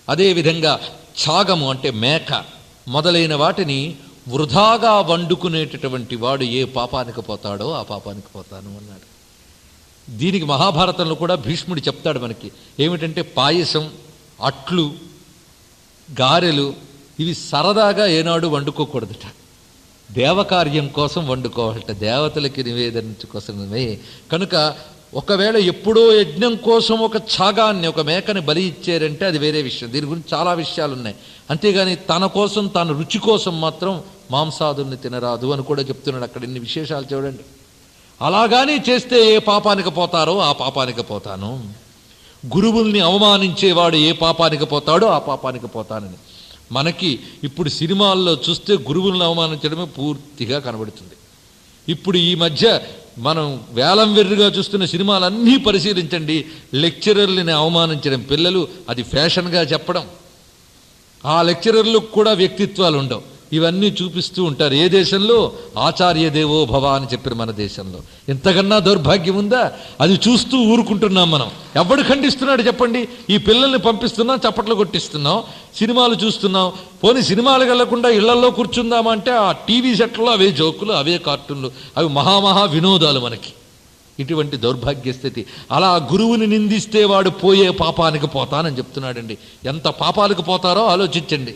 అదేవిధంగా ఛాగము అంటే మేక మొదలైన వాటిని వృధాగా వండుకునేటటువంటి వాడు ఏ పాపానికి పోతాడో ఆ పాపానికి పోతాను అన్నాడు. దీనికి మహాభారతంలో కూడా భీష్ముడు చెప్తాడు మనకి. ఏమిటంటే పాయసం, అట్లు, గారెలు ఇవి సరదాగా ఏనాడు వండుకోకూడదట. దేవకార్యం కోసం వండుకోవాలట, దేవతలకి నివేదించుకోసమే. కనుక ఒకవేళ ఎప్పుడో యజ్ఞం కోసం ఒక ఛాగాన్ని, ఒక మేకని బలి ఇచ్చారంటే అది వేరే విషయం. దీని గురించి చాలా విషయాలు ఉన్నాయి. అంతేగాని తన కోసం, తన రుచి కోసం మాత్రం మాంసాదుల్ని తినరాదు అని కూడా చెప్తున్నాడు. అక్కడ ఇన్ని విశేషాలు చూడండి. అలాగాని చేస్తే ఏ పాపానికి పోతారో ఆ పాపానికి పోతాను. గురువుల్ని అవమానించేవాడు ఏ పాపానికి పోతాడో ఆ పాపానికి పోతానని. మనకి ఇప్పుడు సినిమాల్లో చూస్తే గురువులను అవమానించడమే పూర్తిగా కనబడుతుంది. ఇప్పుడు ఈ మధ్య మనం వేలం వెర్రుగా చూస్తున్న సినిమాలన్నీ పరిశీలించండి. లెక్చరర్లని అవమానించడం, పిల్లలు అది ఫ్యాషన్గా చెప్పడం. ఆ లెక్చరర్లకు కూడా వ్యక్తిత్వాలు ఉండవు. ఇవన్నీ చూపిస్తూ ఉంటారు. ఏ దేశంలో? ఆచార్య దేవో భవ అని చెప్పారు మన దేశంలో. ఎంతకన్నా దౌర్భాగ్యం ఉందా? అది చూస్తూ ఊరుకుంటున్నాం మనం. ఎవడు ఖండిస్తున్నాడు చెప్పండి? ఈ పిల్లల్ని పంపిస్తున్నాం, చప్పట్లు కొట్టిస్తున్నాం, సినిమాలు చూస్తున్నాం. పోనీ సినిమాలు వెళ్లకుండా ఇళ్లలో కూర్చుందామంటే ఆ టీవీ సెట్లో అవే జోకులు, అవే కార్టూన్లు, అవి మహామహా వినోదాలు మనకి. ఇటువంటి దౌర్భాగ్య స్థితి. అలా గురువుని నిందిస్తే వాడు పోయే పాపానికి పోతానని చెప్తున్నాడండి. ఎంత పాపాలకు పోతారో ఆలోచించండి.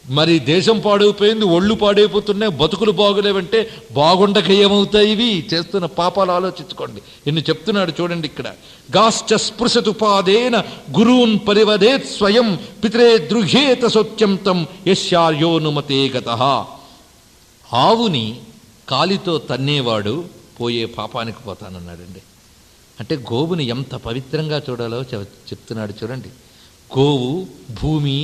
మరి దేశం పాడైపోయింది, ఒళ్ళు పాడైపోతున్నాయి, బతుకులు బాగులేవంటే బాగుండక ఏమవుతాయి? ఇవి చేస్తున్న పాపాలు ఆలోచించుకోండి. ఎన్ని చెప్తున్నాడు చూడండి ఇక్కడ. గాశ్చ స్పృశతుపాదేన గురూన్ పరివదేత్ స్వయం పితరే ద్రుహేత సత్యంతం యస్యార్యోనుమతే గతః. ఆవుని కాలితో తన్నేవాడు పోయే పాపానికి పోతానన్నాడండి. అంటే గోవుని ఎంత పవిత్రంగా చూడాలో చెప్తున్నాడు చూడండి. గోవు, భూమి,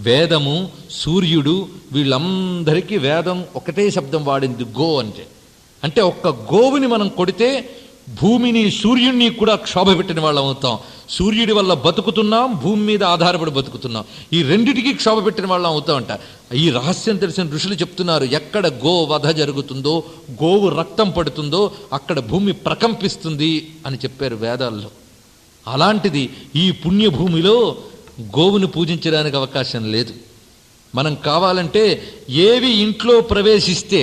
వేదము, సూర్యుడు, వీళ్ళందరికీ వేదం ఒకటే శబ్దం వాడింది, గో అంటే. అంటే ఒక్క గోవుని మనం కొడితే భూమిని, సూర్యుడిని కూడా క్షోభ పెట్టిన వాళ్ళం అవుతాం. సూర్యుడి వల్ల బతుకుతున్నాం, భూమి మీద ఆధారపడి బతుకుతున్నాం. ఈ రెండిటికి క్షోభ పెట్టిన వాళ్ళం అవుతామంట. ఈ రహస్యం తెలిసిన ఋషులు చెప్తున్నారు, ఎక్కడ గో వధ జరుగుతుందో, గోవు రక్తం పడుతుందో అక్కడ భూమి ప్రకంపిస్తుంది అని చెప్పారు వేదాల్లో. అలాంటిది ఈ పుణ్యభూమిలో గోవుని పూజించడానికి అవకాశం లేదు. మనం కావాలంటే ఏవి ఇంట్లో ప్రవేశిస్తే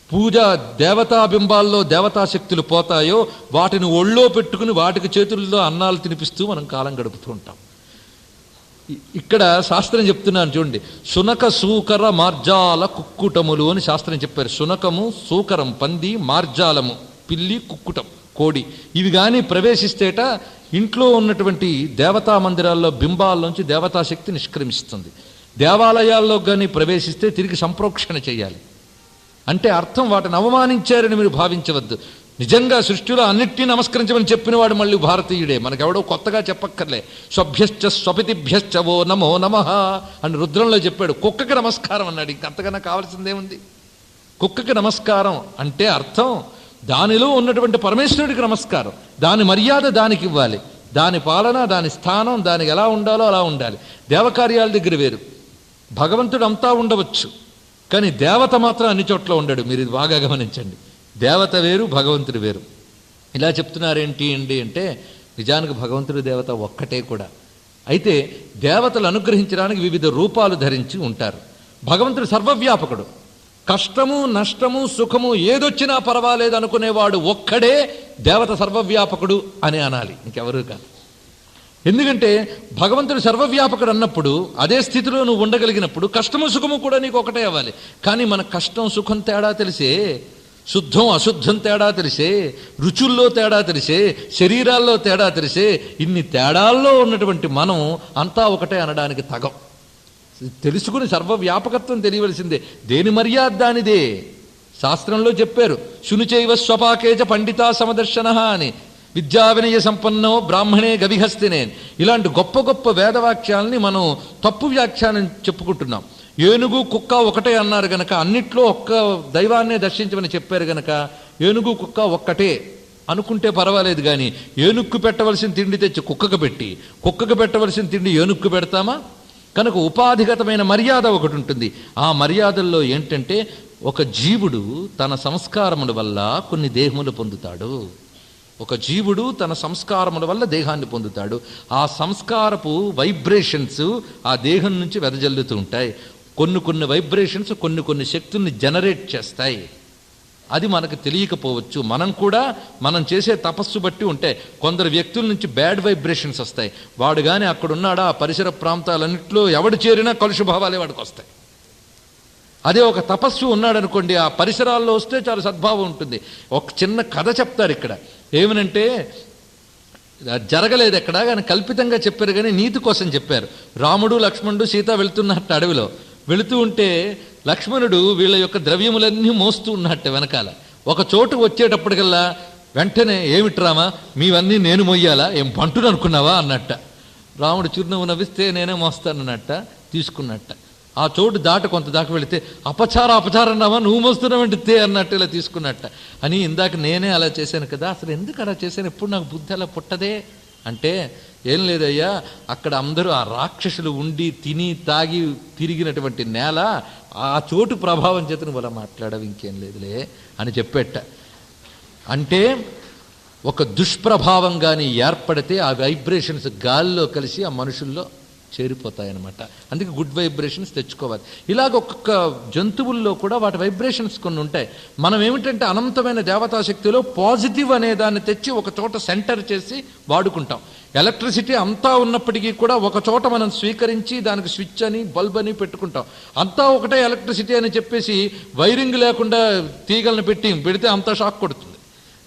పూజ దేవతాబింబాల్లో దేవతాశక్తులు పోతాయో వాటిని ఒళ్ళో పెట్టుకుని వాటికి చేతుల్లో అన్నాలు తినిపిస్తూ మనం కాలం గడుపుతూ ఉంటాం. ఇక్కడ శాస్త్రం చెప్తున్నాను చూడండి. శునక సూకర మార్జాల కుక్కుటములు అని శాస్త్రం చెప్పారు. శునకము, సూకరం పంది, మార్జాలము పిల్లి, కుక్కుటం కోడి, ఇవి కానీ ప్రవేశిస్తేట ఇంట్లో ఉన్నటువంటి దేవతా మందిరాల్లో బింబాల్లోంచి దేవతాశక్తి నిష్క్రమిస్తుంది. దేవాలయాల్లో కానీ ప్రవేశిస్తే తిరిగి సంప్రోక్షణ చేయాలి. అంటే అర్థం వాటిని అవమానించారని మీరు భావించవద్దు. నిజంగా సృష్టిలో అన్నిటినీ నమస్కరించమని చెప్పిన వాడు మళ్ళీ భారతీయుడే, మనకెవడో కొత్తగా చెప్పక్కర్లే. స్వభ్యశ్చ స్వపితిభ్యశ్చ వో నమో నమః అని రుద్రంలో చెప్పాడు. కుక్కకి నమస్కారం అన్నాడు. ఇంకంతకన్నా కావాల్సిందేముంది? కుక్కకి నమస్కారం అంటే అర్థం దానిలో ఉన్నటువంటి పరమేశ్వరుడికి నమస్కారం, దాని మర్యాద దానికి ఇవ్వాలి, దాని పాలన, దాని స్థానం దానికి ఎలా ఉండాలో అలా ఉండాలి. దేవకార్యాల దగ్గర వేరు, భగవంతుడు అంతా ఉండవచ్చు, కానీ దేవత మాత్రం అన్ని చోట్ల ఉండడు. మీరు ఇది బాగా గమనించండి. దేవత వేరు, భగవంతుడు వేరు. ఇలా చెప్తున్నారేంటి అండి అంటే నిజానికి భగవంతుడు దేవత ఒక్కటే కూడా. అయితే దేవతలు అనుగ్రహించడానికి వివిధ రూపాలు ధరించి ఉంటారు. భగవంతుడు సర్వవ్యాపకుడు. కష్టము, నష్టము, సుఖము ఏదొచ్చినా పర్వాలేదు అనుకునేవాడు ఒక్కడే దేవత సర్వవ్యాపకుడు అని అనాలి, ఇంకెవరూ కాదు. ఎందుకంటే భగవంతుడు సర్వవ్యాపకుడు అన్నప్పుడు అదే స్థితిలో నువ్వు ఉండగలిగినప్పుడు కష్టము సుఖము కూడా నీకు ఒకటే అవ్వాలి. కానీ మన కష్టం సుఖం తేడా తెలిసే, శుద్ధం అశుద్ధం తేడా తెలిసే, రుచుల్లో తేడా తెలిసే, శరీరాల్లో తేడా తెలిసే, ఇన్ని తేడాల్లో ఉన్నటువంటి మనం అంతా ఒకటే అనడానికి తగం. తెలుసుకుని సర్వవ్యాపకత్వం తెలియవలసిందే. దేని మర్యాద దానిదే. శాస్త్రంలో చెప్పారు, శునుచైవ స్వపాకేచ పండితా సమదర్శన అని. విద్యా వినయ సంపన్నో బ్రాహ్మణే గవిహస్తినే. ఇలాంటి గొప్ప గొప్ప వేదవాక్యాలని మనం తప్పు వ్యాఖ్యానం చెప్పుకుంటున్నాం. ఏనుగు కుక్క ఒకటే అన్నారు గనక, అన్నిట్లో ఒక్క దైవాన్నే దర్శించమని చెప్పారు గనక ఏనుగు కుక్క ఒక్కటే అనుకుంటే పర్వాలేదు. కానీ ఏనుక్కు పెట్టవలసిన తిండి తెచ్చి కుక్కకు పెట్టి, కుక్కకు పెట్టవలసిన తిండి ఏనుక్కు పెడతామా? కనుక ఉపాధిగతమైన మర్యాద ఒకటి ఉంటుంది. ఆ మర్యాదల్లో ఏంటంటే ఒక జీవుడు తన సంస్కారముల వల్ల కొన్ని దేహములు పొందుతాడు. ఒక జీవుడు తన సంస్కారముల వల్ల దేహాన్ని పొందుతాడు. ఆ సంస్కారపు వైబ్రేషన్స్ ఆ దేహం నుంచి వెదజల్లుతూ ఉంటాయి. కొన్ని వైబ్రేషన్స్ కొన్ని శక్తుల్ని జనరేట్ చేస్తాయి. అది మనకు తెలియకపోవచ్చు. మనం కూడా మనం చేసే తపస్సు బట్టి ఉంటాయి. కొందరు వ్యక్తుల నుంచి బ్యాడ్ వైబ్రేషన్స్ వస్తాయి. వాడు కానీ అక్కడ ఉన్నాడా ఆ పరిసర ప్రాంతాలన్నింటిలో ఎవడు చేరినా కలుషభావాలే వాడికి వస్తాయి. అదే ఒక తపస్సు ఉన్నాడనుకోండి, ఆ పరిసరాల్లో వస్తే చాలా సద్భావం ఉంటుంది. ఒక చిన్న కథ చెప్తారు ఇక్కడ. ఏమనంటే జరగలేదు ఎక్కడ, కానీ కల్పితంగా చెప్పారు, కానీ నీతి కోసం చెప్పారు. రాముడు లక్ష్మణుడు సీత వెళుతున్నట్టు అడవిలో వెళుతూ ఉంటే లక్ష్మణుడు వీళ్ళ యొక్క ద్రవ్యములన్నీ మోస్తూ ఉన్నట్టే వెనకాల. ఒక చోటు వచ్చేటప్పటికల్లా వెంటనే ఏమిట్రామా మీవన్నీ నేను మొయ్యాలా, ఏం పంటును అనుకున్నావా అన్నట్ట. రాముడు చిరునవ్వు నవ్విస్తే నేనే మోస్తానన్నట్ట, తీసుకున్నట్ట. ఆ చోటు కొంత దాకా వెళితే అపచారం రావా నువ్వు మోస్తున్నావంటే తే అన్నట్టు ఇలా తీసుకున్నట్ట. అని ఇందాక నేనే అలా చేశాను కదా, అసలు ఎందుకు అలా చేశాను, ఎప్పుడు నాకు బుద్ధి అలా పుట్టదే అంటే, ఏం లేదయ్యా, అక్కడ అందరూ ఆ రాక్షసులు ఉండి తిని తాగి తిరిగినటువంటి నేల, ఆ చోటు ప్రభావం చేత నువ్వు అలా మాట్లాడవు, ఇంకేం లేదులే అని చెప్పేట. అంటే ఒక దుష్ప్రభావం కానీ ఏర్పడితే ఆ వైబ్రేషన్స్ గాల్లో కలిసి ఆ మనుషుల్లో చేరిపోతాయన్నమాట. అందుకే గుడ్ వైబ్రేషన్స్ తెచ్చుకోవాలి. ఇలాగ ఒక్కొక్క జంతువుల్లో కూడా వాటి వైబ్రేషన్స్ కొన్ని ఉంటాయి. మనం ఏమిటంటే అనంతమైన దేవతాశక్తిలో పాజిటివ్ అనే దాన్ని తెచ్చి ఒక చోట సెంటర్ చేసి వాడుకుంటాం. ఎలక్ట్రిసిటీ అంతా ఉన్నప్పటికీ కూడా ఒక చోట మనం స్వీకరించి దానికి స్విచ్ అని బల్బ్ అని పెట్టుకుంటాం. అంతా ఒకటే ఎలక్ట్రిసిటీ అని చెప్పేసి వైరింగ్ లేకుండా తీగలను పెడితే అంతా షాక్ కొడుతుంది.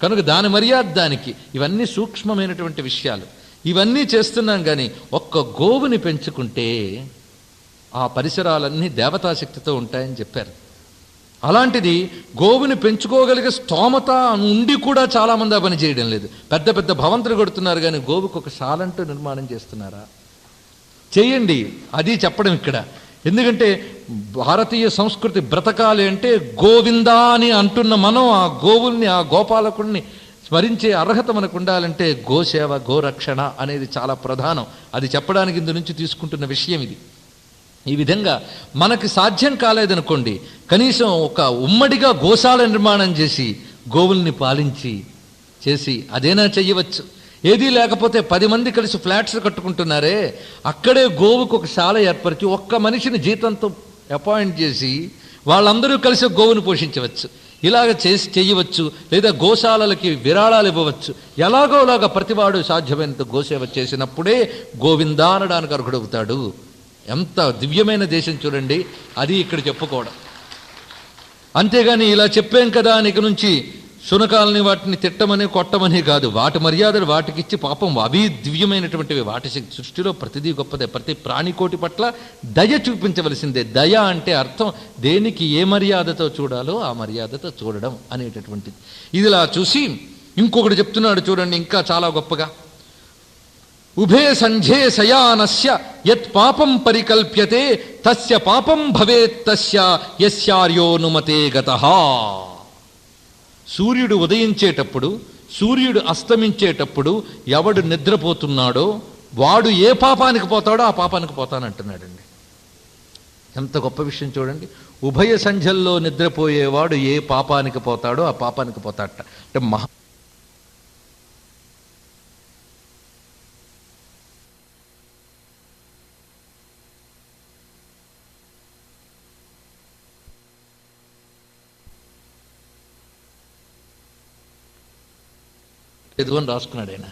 కనుక దాని మర్యాద దానికి. ఇవన్నీ సూక్ష్మమైనటువంటి విషయాలు. ఇవన్నీ చేస్తున్నాం. కానీ ఒక్క గోవుని పెంచుకుంటే ఆ పరిసరాలన్నీ దేవతాశక్తితో ఉంటాయని చెప్పారు. అలాంటిది గోవుని పెంచుకోగలిగే స్తోమత ఉండి కూడా చాలామంది ఆ పని చేయడం లేదు. పెద్ద పెద్ద భవంతులు కొడుతున్నారు, కానీ గోవుకు ఒక శాలంటూ నిర్మాణం చేస్తున్నారా? చేయండి, అది చెప్పడం ఇక్కడ. ఎందుకంటే భారతీయ సంస్కృతి బ్రతకాలి అంటే గోవిందా అని అంటున్న మనం ఆ గోవుల్ని, ఆ గోపాలకుడిని స్మరించే అర్హత మనకు ఉండాలంటే గోసేవ, గోరక్షణ అనేది చాలా ప్రధానం. అది చెప్పడానికి ఇందు నుంచి తీసుకుంటున్న విషయం ఇది. ఈ విధంగా మనకి సాధ్యం కాలేదనుకోండి, కనీసం ఒక ఉమ్మడిగా గోశాల నిర్మాణం చేసి గోవుల్ని పాలించి చేసి అదేనా చెయ్యవచ్చు. ఏదీ లేకపోతే 10 మంది కలిసి ఫ్లాట్స్ కట్టుకుంటున్నారే, అక్కడే గోవుకు ఒక శాల ఏర్పరిచి ఒక్క మనిషిని జీతంతో అపాయింట్ చేసి వాళ్ళందరూ కలిసి గోవును పోషించవచ్చు. ఇలాగ చెయ్యవచ్చు. లేదా గోశాలలకి విరాళాలు ఇవ్వవచ్చు. ఎలాగోలాగా ప్రతివాడు సాధ్యమైనంత గోసేవ చేసినప్పుడే గోవిందా అనడానికి అర్హుడవుతాడు. ఎంత దివ్యమైన దేశం చూడండి. అది ఇక్కడ చెప్పుకోవడం. అంతేగాని ఇలా చెప్పాం కదా ఇక నుంచి శునకాలని వాటిని తిట్టమని కొట్టమని కాదు. వాటి మర్యాదలు వాటికిచ్చి పాపం అవి దివ్యమైనటువంటివి. వాటి సృష్టిలో ప్రతిదీ గొప్పదే. ప్రతి ప్రాణికోటి పట్ల దయ చూపించవలసిందే. దయ అంటే అర్థం దేనికి ఏ మర్యాదతో చూడాలో ఆ మర్యాదతో చూడడం అనేటటువంటిది. ఇదిలా చూసి ఇంకొకటి చెప్తున్నాడు చూడండి, ఇంకా చాలా గొప్పగా. ఉభే సంధ్యే శయానస్య యత్ పాపం పరికల్ప్యతే తస్య పాపం భవేత్ తస్య యస్యార్యోనుమతే గతః. సూర్యుడు ఉదయించేటప్పుడు, సూర్యుడు అస్తమించేటప్పుడు ఎవడు నిద్రపోతున్నాడో వాడు ఏ పాపానికి పోతాడో ఆ పాపానికి పోతానంటున్నాడండి. ఎంత గొప్ప విషయం చూడండి. ఉభయ సంధ్యల్లో నిద్రపోయేవాడు ఏ పాపానికి పోతాడో ఆ పాపానికి పోతాడట. అంటే ఎదుగని రాసుకున్నాడు ఆయన.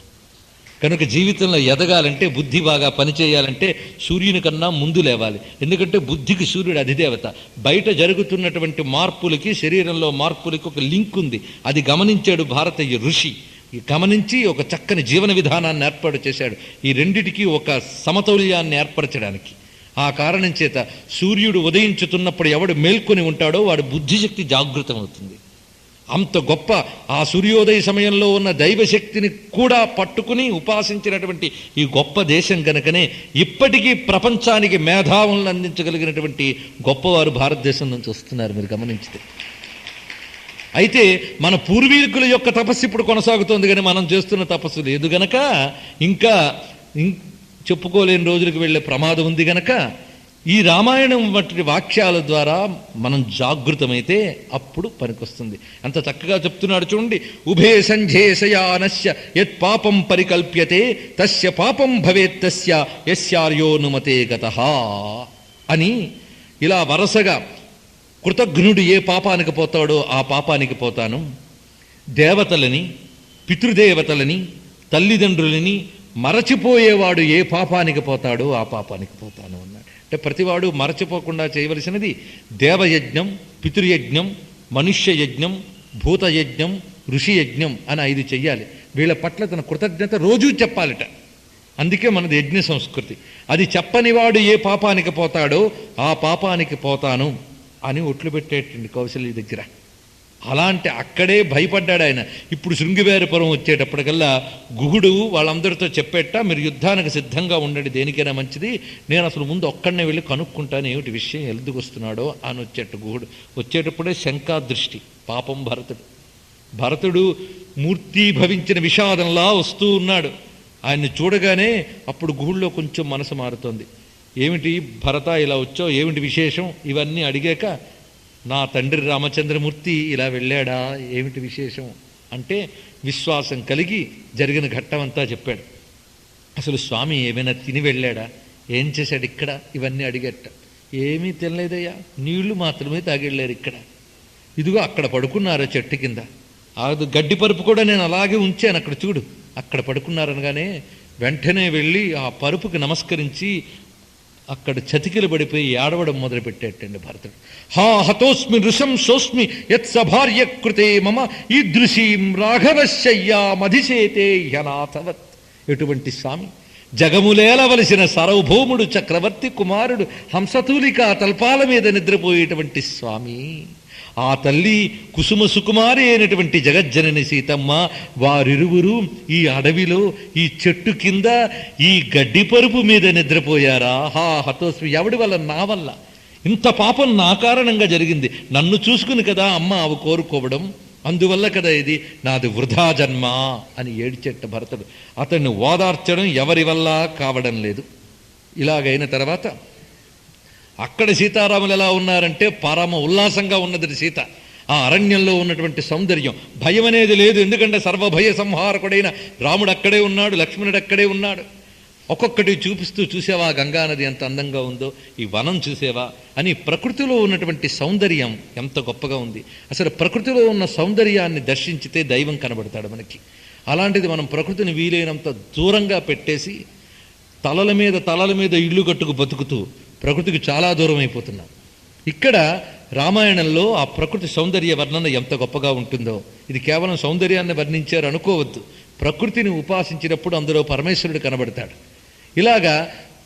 కనుక జీవితంలో ఎదగాలంటే, బుద్ధి బాగా పనిచేయాలంటే సూర్యుని కన్నా ముందు లేవాలి. ఎందుకంటే బుద్ధికి సూర్యుడు అధిదేవత. బయట జరుగుతున్నటువంటి మార్పులకి, శరీరంలో మార్పులకి ఒక లింక్ ఉంది. అది గమనించాడు భారతీయ ఋషి. గమనించి ఒక చక్కని జీవన విధానాన్ని ఏర్పాటు చేశాడు. ఈ రెండిటికి ఒక సమతౌల్యాన్ని ఏర్పరచడానికి. ఆ కారణం చేత సూర్యుడు ఉదయించుతున్నప్పుడు ఎవడు మేల్కొని ఉంటాడో వాడు బుద్ధిశక్తి జాగృతమవుతుంది. అంత గొప్ప ఆ సూర్యోదయ సమయంలో ఉన్న దైవశక్తిని కూడా పట్టుకుని ఉపాసించినటువంటి ఈ గొప్ప దేశం గనుకనే ఇప్పటికీ ప్రపంచానికి మేధావులను అందించగలిగినటువంటి గొప్పవారు భారతదేశం నుంచి వస్తున్నారు, మీరు గమనించితే. అయితే మన పూర్వీకుల యొక్క తపస్సు ఇప్పుడు కొనసాగుతోంది, కానీ మనం చేస్తున్న తపస్సు లేదు గనక ఇంకా చెప్పుకోలేని రోజులకు వెళ్ళే ప్రమాదం ఉంది గనక ఈ రామాయణం వంటి వాక్యాల ద్వారా మనం జాగృతమైతే అప్పుడు పనికొస్తుంది. అంత చక్కగా చెప్తున్నాడు చూడండి. ఉభే సంధ్యే శయానస్య యత్ పాపం పరికల్ప్యతే తస్య పాపం భవేత్ తస్య యస్యార్యోనుమతే గతః అని ఇలా వరుసగా కృతఘ్నుడు ఏ పాపానికి పోతాడో ఆ పాపానికి పోతాను, దేవతలని, పితృదేవతలని, తల్లిదండ్రులని మరచిపోయేవాడు ఏ పాపానికి పోతాడో ఆ పాపానికి పోతాను అన్నాడు. అంటే ప్రతివాడు మరచిపోకుండా చేయవలసినది దేవయజ్ఞం, పితృయజ్ఞం, మనుష్యయజ్ఞం, భూతయజ్ఞం, ఋషియజ్ఞం అని 5 చెయ్యాలి. వీళ్ళ పట్ల తన కృతజ్ఞత రోజూ చెప్పాలట. అందుకే మనది యజ్ఞ సంస్కృతి. అది చెప్పనివాడు ఏ పాపానికి పోతాడో ఆ పాపానికి పోతాను అని ఒట్లు పెట్టేటండి కౌశల్య దగ్గర. అలాంటి అక్కడే భయపడ్డాడు ఆయన. ఇప్పుడు శృంగివేరపురం వచ్చేటప్పటికల్లా గుహుడు వాళ్ళందరితో చెప్పేట, మీరు యుద్ధానికి సిద్ధంగా ఉండండి, దేనికైనా మంచిది, నేను అసలు ముందు ఒక్కడనే వెళ్ళి కనుక్కుంటాను ఏమిటి విషయం, ఎందుకు వస్తున్నాడో అని వచ్చేట గుహుడు. వచ్చేటప్పుడే శంకాదృష్టి. పాపం భరతుడు మూర్తీభవించిన విషాదంలా వస్తూ ఉన్నాడు. ఆయన్ని చూడగానే అప్పుడు గుహుడిలో కొంచెం మనసు మారుతోంది. ఏమిటి భరత ఇలా వచ్చావు, ఏమిటి విశేషం, ఇవన్నీ అడిగాక నా తండ్రి రామచంద్రమూర్తి ఇలా వెళ్ళాడా, ఏమిటి విశేషం అంటే విశ్వాసం కలిగి జరిగిన ఘట్టమంతా చెప్పాడు. అసలు స్వామి ఏమైనా తిని వెళ్ళాడా, ఏం చేశాడు ఇక్కడ, ఇవన్నీ అడిగట్ట. ఏమీ తినలేదయ్యా, నీళ్లు మాత్రమే తాగిళ్ళారు ఇక్కడ. ఇదిగో అక్కడ పడుకున్నారు చెట్టు కింద, అది గడ్డి పరుపు కూడా నేను అలాగే ఉంచాను, అక్కడ చూడు అక్కడ పడుకున్నారనగానే వెంటనే వెళ్ళి ఆ పరుపుకి నమస్కరించి అక్కడ చతికిలు పడిపోయి ఏడవడం మొదలుపెట్టేటండి భరతుడు. హతోస్మి నృశం సోస్మి యత్ సభార్య కృతే మమ ఈదృశీం రాఘవశయ్యా మధిసేతే హ్యనాథవత్. ఎటువంటి స్వామి, జగములేలవలసిన సార్వభౌముడు చక్రవర్తి కుమారుడు హంసతూలిక తల్పాల మీద నిద్రపోయేటువంటి స్వామి, ఆ తల్లి కుసుమ సుకుమారి అయినటువంటి జగజ్జనని సీతమ్మ, వారిరువురు ఈ అడవిలో ఈ చెట్టు కింద ఈ గడ్డి పరుపు మీద నిద్రపోయారా. హతోస్మి, ఎవడి వల్ల, నా వల్ల ఇంత పాపం నా కారణంగా జరిగింది, నన్ను చూసుకుని కదా అమ్మ అవి కోరుకోవడం, అందువల్ల కదా ఇది నాది వృధా జన్మ అని ఏడ్చెట్ట భరతుడు. అతన్ని ఓదార్చడం ఎవరి వల్ల కావడం లేదు. ఇలాగైన తర్వాత అక్కడ సీతారాములు ఎలా ఉన్నారంటే పరమ ఉల్లాసంగా ఉన్నది సీత. ఆ అరణ్యంలో ఉన్నటువంటి సౌందర్యం, భయం అనేది లేదు. ఎందుకంటే సర్వభయ సంహారకుడైన రాముడు అక్కడే ఉన్నాడు, లక్ష్మణుడు అక్కడే ఉన్నాడు. ఒక్కొక్కటి చూపిస్తూ, చూసేవా గంగానది ఎంత అందంగా ఉందో, ఈ వనం చూసేవా అని ప్రకృతిలో ఉన్నటువంటి సౌందర్యం ఎంత గొప్పగా ఉంది. అసలు ప్రకృతిలో ఉన్న సౌందర్యాన్ని దర్శించితే దైవం కనబడతాడు మనకి. అలాంటిది మనం ప్రకృతిని వీలైనంత దూరంగా పెట్టేసి తలల మీద ఇళ్ళు కట్టుకు బతుకుతూ ప్రకృతికి చాలా దూరం అయిపోతున్నాం. ఇక్కడ రామాయణంలో ఆ ప్రకృతి సౌందర్య వర్ణన ఎంత గొప్పగా ఉంటుందో. ఇది కేవలం సౌందర్యాన్ని వర్ణించారు అనుకోవద్దు. ప్రకృతిని ఉపాసించినప్పుడు అందులో పరమేశ్వరుడు కనబడతాడు. ఇలాగా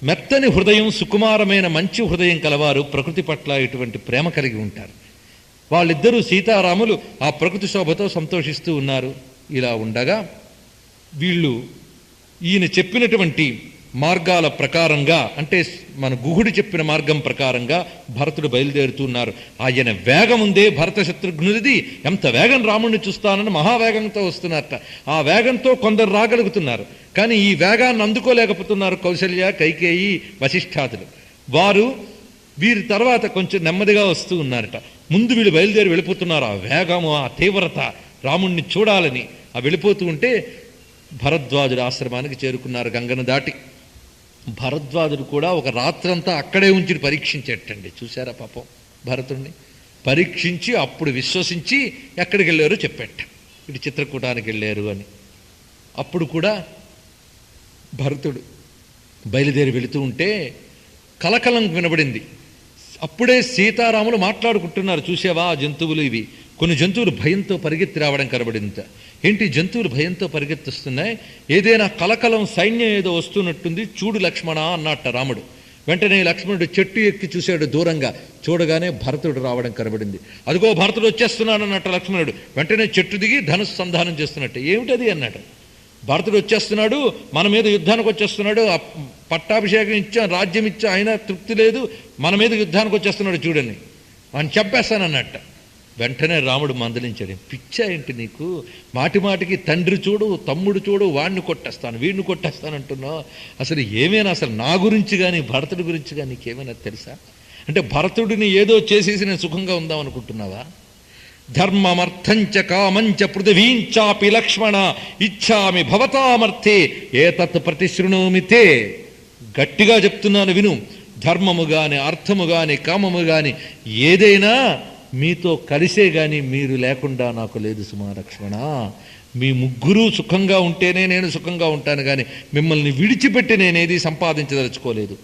మెత్తని హృదయం, సుకుమారమైన మంచి హృదయం కలవారు ప్రకృతి పట్ల ఇటువంటి ప్రేమ కలిగి ఉంటారు. వాళ్ళిద్దరూ సీతారాములు ఆ ప్రకృతి శోభతో సంతోషిస్తూ ఉన్నారు. ఇలా ఉండగా వీళ్ళు ఈయన చెప్పినటువంటి మార్గాల ప్రకారంగా, అంటే మన గుహుడు చెప్పిన మార్గం ప్రకారంగా భరతుడు బయలుదేరుతున్నారు. ఆయన వేగం ఉందే భరత శత్రుఘ్నుడిది, ఎంత వేగం రాముడిని చూస్తానని మహావేగంతో వస్తున్నారట. ఆ వేగంతో కొందరు రాగలుగుతున్నారు, కానీ ఈ వేగాన్ని అందుకోలేకపోతున్నారు కౌసల్య, కైకేయి, వశిష్ఠాదులు. వారు వీరి తర్వాత కొంచెం నెమ్మదిగా వస్తూ ఉన్నారట. ముందు వీళ్ళు బయలుదేరి వెళ్ళిపోతున్నారు. ఆ వేగము, ఆ తీవ్రత, రాముణ్ణి చూడాలని ఆ వెళ్ళిపోతూ ఉంటే భరద్వాజుడి ఆశ్రమానికి చేరుకున్నారు గంగను దాటి. భరద్వాజుడు కూడా ఒక రాత్రంతా అక్కడే ఉంచి పరీక్షించేటండి. చూశారా పాపం భరతుడిని పరీక్షించి అప్పుడు విశ్వసించి ఎక్కడికి వెళ్ళారో చెప్పేట. ఇటు చిత్రకూటానికి వెళ్ళారు అని. అప్పుడు కూడా భరతుడు బయలుదేరి వెళుతూ ఉంటే కలకలం వినబడింది. అప్పుడే సీతారాములు మాట్లాడుకుంటున్నారు. చూసావా జంతువులు, ఇవి కొన్ని జంతువులు భయంతో పరిగెత్తి రావడం కనబడింది. ఏంటి జంతువులు భయంతో పరిగెత్తిస్తున్నాయి, ఏదైనా కలకలం సైన్యం ఏదో వస్తున్నట్టుంది, చూడు లక్ష్మణ అన్నట్ట రాముడు. వెంటనే లక్ష్మణుడు చెట్టు ఎక్కి చూశాడు దూరంగా. చూడగానే భరతుడు రావడం కనబడింది. అదిగో భరతుడు వచ్చేస్తున్నాడు అన్నట్టు లక్ష్మణుడు. వెంటనే చెట్టు దిగి ధనుస్సు సంధానం చేస్తున్నట్టు. ఏమిటది అన్నాడు. భరతుడు వచ్చేస్తున్నాడు, మన మీద యుద్ధానికి వచ్చేస్తున్నాడు, పట్టాభిషేకం ఇచ్చాం, రాజ్యం ఇచ్చాం, అయినా తృప్తి లేదు, మన మీద యుద్ధానికి వచ్చేస్తున్నాడు చూడని అని చెప్పేస్తానన్నట్ట. వెంటనే రాముడు మందలించాడు. పిచ్చా ఏంటి నీకు, మాటిమాటికి తండ్రి చూడు, తమ్ముడు చూడు, వాడిని కొట్టేస్తాను, వీడిని కొట్టేస్తాను అంటున్నావు. అసలు ఏమైనా అసలు నా గురించి కానీ భరతుడి గురించి కానీ నీకేమైనా తెలుసా? అంటే భరతుడిని ఏదో చేసేసి నేను సుఖంగా ఉందాం అనుకుంటున్నావా? ధర్మమర్థంచ కామంచ పృథివీంచాపి లక్ష్మణ ఇచ్చామి భవతామర్థే ఏతత్ ప్రతిశృణోమితే. గట్టిగా చెప్తున్నాను విను. ధర్మము గాని, అర్థము గాని, కామము గాని ఏదైనా మీతో కలిసే గాని మీరు లేకుండా నాకు లేదు సుమా లక్ష్మణ. మీ ముగ్గురు సుఖంగా ఉంటేనే నేను సుఖంగా ఉంటాను, కానీ మిమ్మల్ని విడిచిపెట్టి నేనేది సంపాదించదలుచుకోలేదు.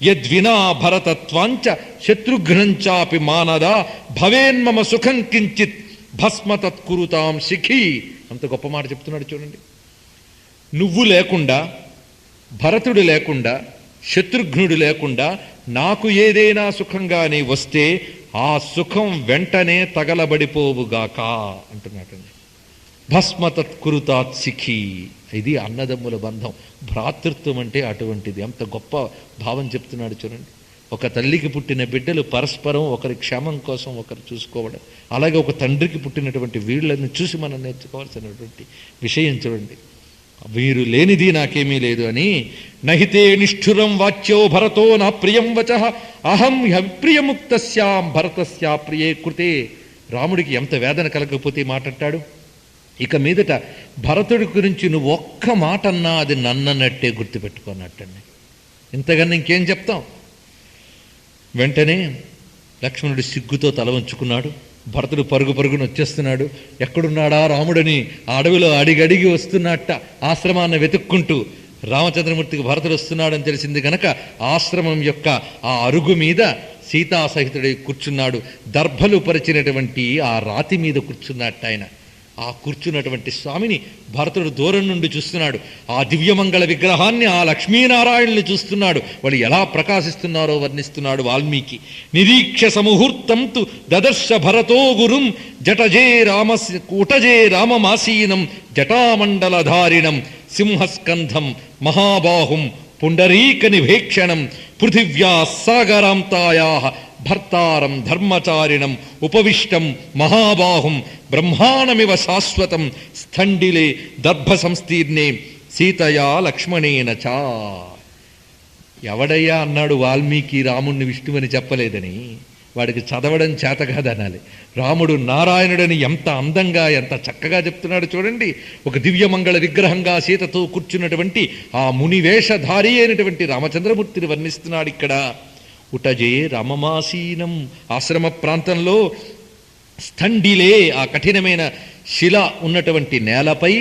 యద్వినా భరతత్వాంచ శత్రుఘ్నంచాపి మానదా భవేన్మమ సుఖం కించిత్ భస్మ తత్కురుతాం శిఖి. అంత గొప్ప మాట చెప్తున్నాడు చూడండి. నువ్వు లేకుండా, భరతుడు లేకుండా, శత్రుఘ్నుడు లేకుండా నాకు ఏదైనా సుఖంగానే వస్తే ఆ సుఖం వెంటనే తగలబడిపోవుగాక అంటున్నాడండి. భస్మ తత్కురుతాత్ శిఖి. ఇది అన్నదమ్ముల బంధం, భ్రాతృత్వం అంటే అటువంటిది. అంత గొప్ప భావం చెప్తున్నాడు చూడండి. ఒక తల్లికి పుట్టిన బిడ్డలు పరస్పరం ఒకరి క్షేమం కోసం ఒకరు చూసుకోవడం, అలాగే ఒక తండ్రికి పుట్టినటువంటి వీళ్ళని చూసి మనం నేర్చుకోవాల్సినటువంటి విషయం చూడండి. వీరు లేనిది నాకేమీ లేదు అని. నహితే నిష్ఠురం వాచ్యో భరతో నా ప్రియం వచః అహం హ్యప్రియముక్తస్యాం భరతస్యా ప్రియే కృతే. రాముడికి ఎంత వేదన కలగకపోతే మాట్లాడతాడు. ఇక మీదట భరతుడి గురించి నువ్వు ఒక్క మాట అన్నా అది నన్నన్నట్టే గుర్తుపెట్టుకున్నట్టండి. ఇంతకన్నా ఇంకేం చెప్తాం. వెంటనే లక్ష్మణుడు సిగ్గుతో తల వంచుకున్నాడు. భరతుడు పరుగు పరుగును వచ్చేస్తున్నాడు. ఎక్కడున్నాడా రాముడని ఆ అడవిలో అడిగడిగి వస్తున్నట్ట ఆశ్రమాన్ని వెతుక్కుంటూ. రామచంద్రమూర్తికి భరతుడు వస్తున్నాడని తెలిసింది గనక ఆశ్రమం యొక్క ఆ అరుగు మీద సీతాసహితుడై కూర్చున్నాడు. దర్భలు పరిచినటువంటి ఆ రాతి మీద కూర్చున్నట్ట ఆయన. ఆ కూర్చున్నటువంటి స్వామిని భరతుడు దూరం నుండి చూస్తున్నాడు. ఆ దివ్యమంగళ విగ్రహాన్ని, ఆ లక్ష్మీనారాయణుని చూస్తున్నాడు. వాళ్ళు ఎలా ప్రకాశిస్తున్నారో వర్ణిస్తున్నాడు వాల్మీకి. నిరీక్ష సముహూర్తం తు దదర్శ భరతో గురుం ఉటజే రామమాసీనం జటామండలధారిణం సింహస్కంధం మహాబాహుం పుండరీక నిభేక్షణం పృథివ్యా సాగరాంతాయా భర్తారం ధర్మచారిణం ఉపవిష్టం మహాబాహుం బ్రహ్మాణమివ శాశ్వతం స్థండిలే దర్భ సంస్తీర్ణే సీతయా లక్ష్మణేన చ. ఎవడయ్యా అన్నాడు వాల్మీకి రాముణ్ణి విష్ణువని చెప్పలేదని? వాడికి చదవడం చేత కాదనాలి. రాముడు నారాయణుడని ఎంత అందంగా ఎంత చక్కగా చెప్తున్నాడు చూడండి. ఒక దివ్యమంగళ విగ్రహంగా సీతతో కూర్చున్నటువంటి ఆ మునివేషధారి అయినటువంటి రామచంద్రమూర్తిని వర్ణిస్తున్నాడు ఇక్కడ. ఉటజే రామమాసీనం, ఆశ్రమ ప్రాంతంలో స్థండిలే, ఆ కఠినమైన శిల ఉన్నటువంటి నేలపై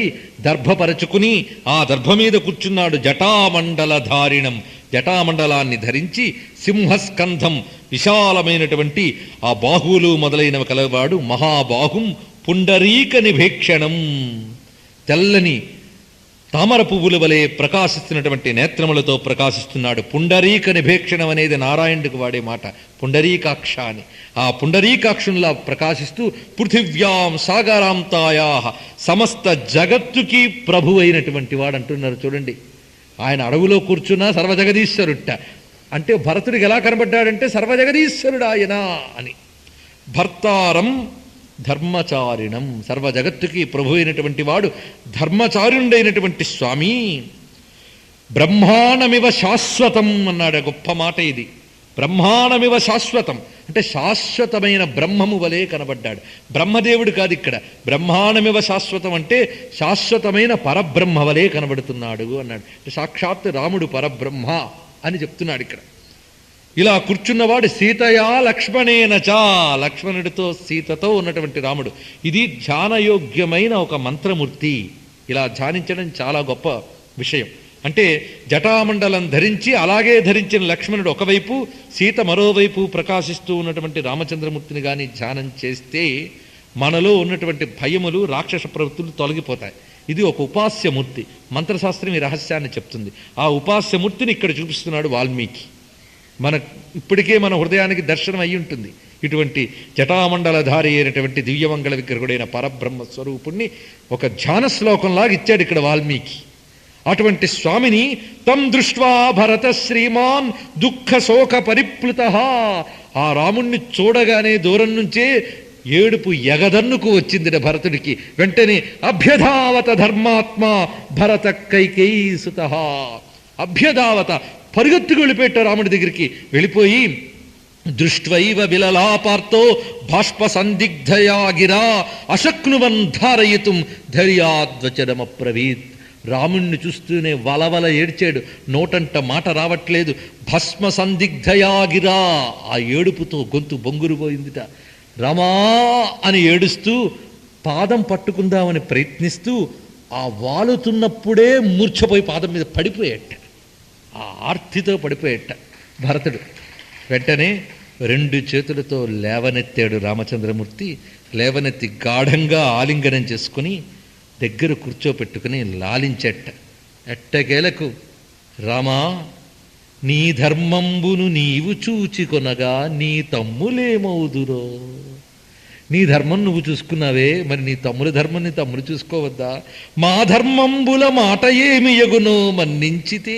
దర్భపరచుకుని ఆ దర్భ మీద కూర్చున్నాడు. జటామండలధారిణం, జటామండలాన్ని ధరించి సింహస్కంధం, విశాలమైనటువంటి ఆ బాహువులు మొదలైనవి కలవాడు. మహాబాహుం పుండరీక నిభేక్షణం, తెల్లని తామర పువ్వుల వలె ప్రకాశిస్తున్నటువంటి నేత్రములతో ప్రకాశిస్తున్నాడు. పుండరీక నిభేక్షణం అనేది నారాయణుడికి వాడే మాట, పుండరీకాక్ష అని. ఆ పుండరీకాక్షునిలా ప్రకాశిస్తూ పృథివ్యాం సాగరాంతాయా, సమస్త జగత్తుకి ప్రభు అయినటువంటి వాడు అంటున్నారు చూడండి. ఆయన అడవులో కూర్చున్నా సర్వజగదీశ్వరుట్ట అంటే భరతుడికి ఎలా కనబడ్డాడంటే సర్వజగదీశ్వరుడు ఆయన అని. భర్తారం ధర్మచారిణం, సర్వ జగత్తుకి ప్రభు అయినటువంటి వాడు ధర్మచారుడైనటువంటి స్వామి. బ్రహ్మాణమివ శాశ్వతం అన్నాడు. గొప్ప మాట ఇది. బ్రహ్మాణమివ శాశ్వతం అంటే శాశ్వతమైన బ్రహ్మము వలె కనబడ్డాడు. బ్రహ్మదేవుడు కాదు ఇక్కడ. బ్రహ్మాణమివ శాశ్వతం అంటే శాశ్వతమైన పరబ్రహ్మ వలె కనబడుతున్నాడు అన్నాడు. సాక్షాత్ రాముడు పరబ్రహ్మ అని చెప్తున్నాడు ఇక్కడ. ఇలా కూర్చున్నవాడు సీతయా లక్ష్మణేనచా, లక్ష్మణుడితో సీతతో ఉన్నటువంటి రాముడు. ఇది ధ్యానయోగ్యమైన ఒక మంత్రమూర్తి. ఇలా ధ్యానించడం చాలా గొప్ప విషయం. అంటే జటామండలం ధరించి అలాగే ధరించిన లక్ష్మణుడు ఒకవైపు, సీత మరోవైపు ప్రకాశిస్తూ ఉన్నటువంటి రామచంద్రమూర్తిని కానీ ధ్యానం చేస్తే మనలో ఉన్నటువంటి భయములు, రాక్షస ప్రవృత్తులు తొలగిపోతాయి. ఇది ఒక ఉపాస్యమూర్తి. మంత్రశాస్త్రం ఈ రహస్యాన్ని చెప్తుంది. ఆ ఉపాస్యమూర్తిని ఇక్కడ చూపిస్తున్నాడు వాల్మీకి. ఇప్పటికే మన హృదయానికి దర్శనం అయి ఉంటుంది. ఇటువంటి జటామండలధారి అయినటువంటి దివ్యమంగళ విగ్రహుడైన పరబ్రహ్మ స్వరూపుణ్ణి ఒక ధ్యాన శ్లోకంలాగా ఇచ్చాడు ఇక్కడ వాల్మీకి. అటువంటి స్వామిని తం దృష్ట్వా భరత శ్రీమాన్ దుఃఖ శోక పరిప్లుతః, ఆ రాముణ్ణి చూడగానే దూరం నుంచే ఏడుపు ఎగదన్నుకు వచ్చింది భరతుడికి. వెంటనే అభ్యధావత ధర్మాత్మ భరత కైకేయీసుతః, అభ్యధావత పరిగెత్తుకు వెళ్ళిపోయాడు రాముడి దగ్గరికి. వెళ్ళిపోయి దృష్ట్వైవ విలలాపార్తో బాష్ప సందిగ్ధయా గిరా అశక్నువన్ ధారయితుం ధైర్యాద్వచనమప్రవీత్, రాముణ్ణి చూస్తూనే వలవల ఏడ్చాడు. నోటంట మాట రావట్లేదు. భస్మ సందిగ్ధయాగిరా, ఆ ఏడుపుతో గొంతు బొంగురుపోయిందిట. రమా అని ఏడుస్తూ పాదం పట్టుకుందామని ప్రయత్నిస్తూ ఆ వాలుతున్నప్పుడే మూర్ఛపోయి పాదం మీద పడిపోయేట. ఆ ఆర్తితో పడిపోయేట భరతుడు. వెంటనే 2 చేతులతో లేవనెత్తాడు రామచంద్రమూర్తి. లేవనెత్తి గాఢంగా ఆలింగనం చేసుకుని దగ్గర కూర్చోపెట్టుకుని లాలించెట్ట. ఎట్టకేలకు రామా, నీ ధర్మంబును నీవు చూచికొనగా నీ తమ్ములేమవుదురో. నీ ధర్మం నువ్వు చూసుకున్నావే, మరి నీ తమ్ముల ధర్మం నీ తమ్ముడు చూసుకోవద్దా? మా ధర్మంబుల మాట ఏమి యగునో మన్నించితే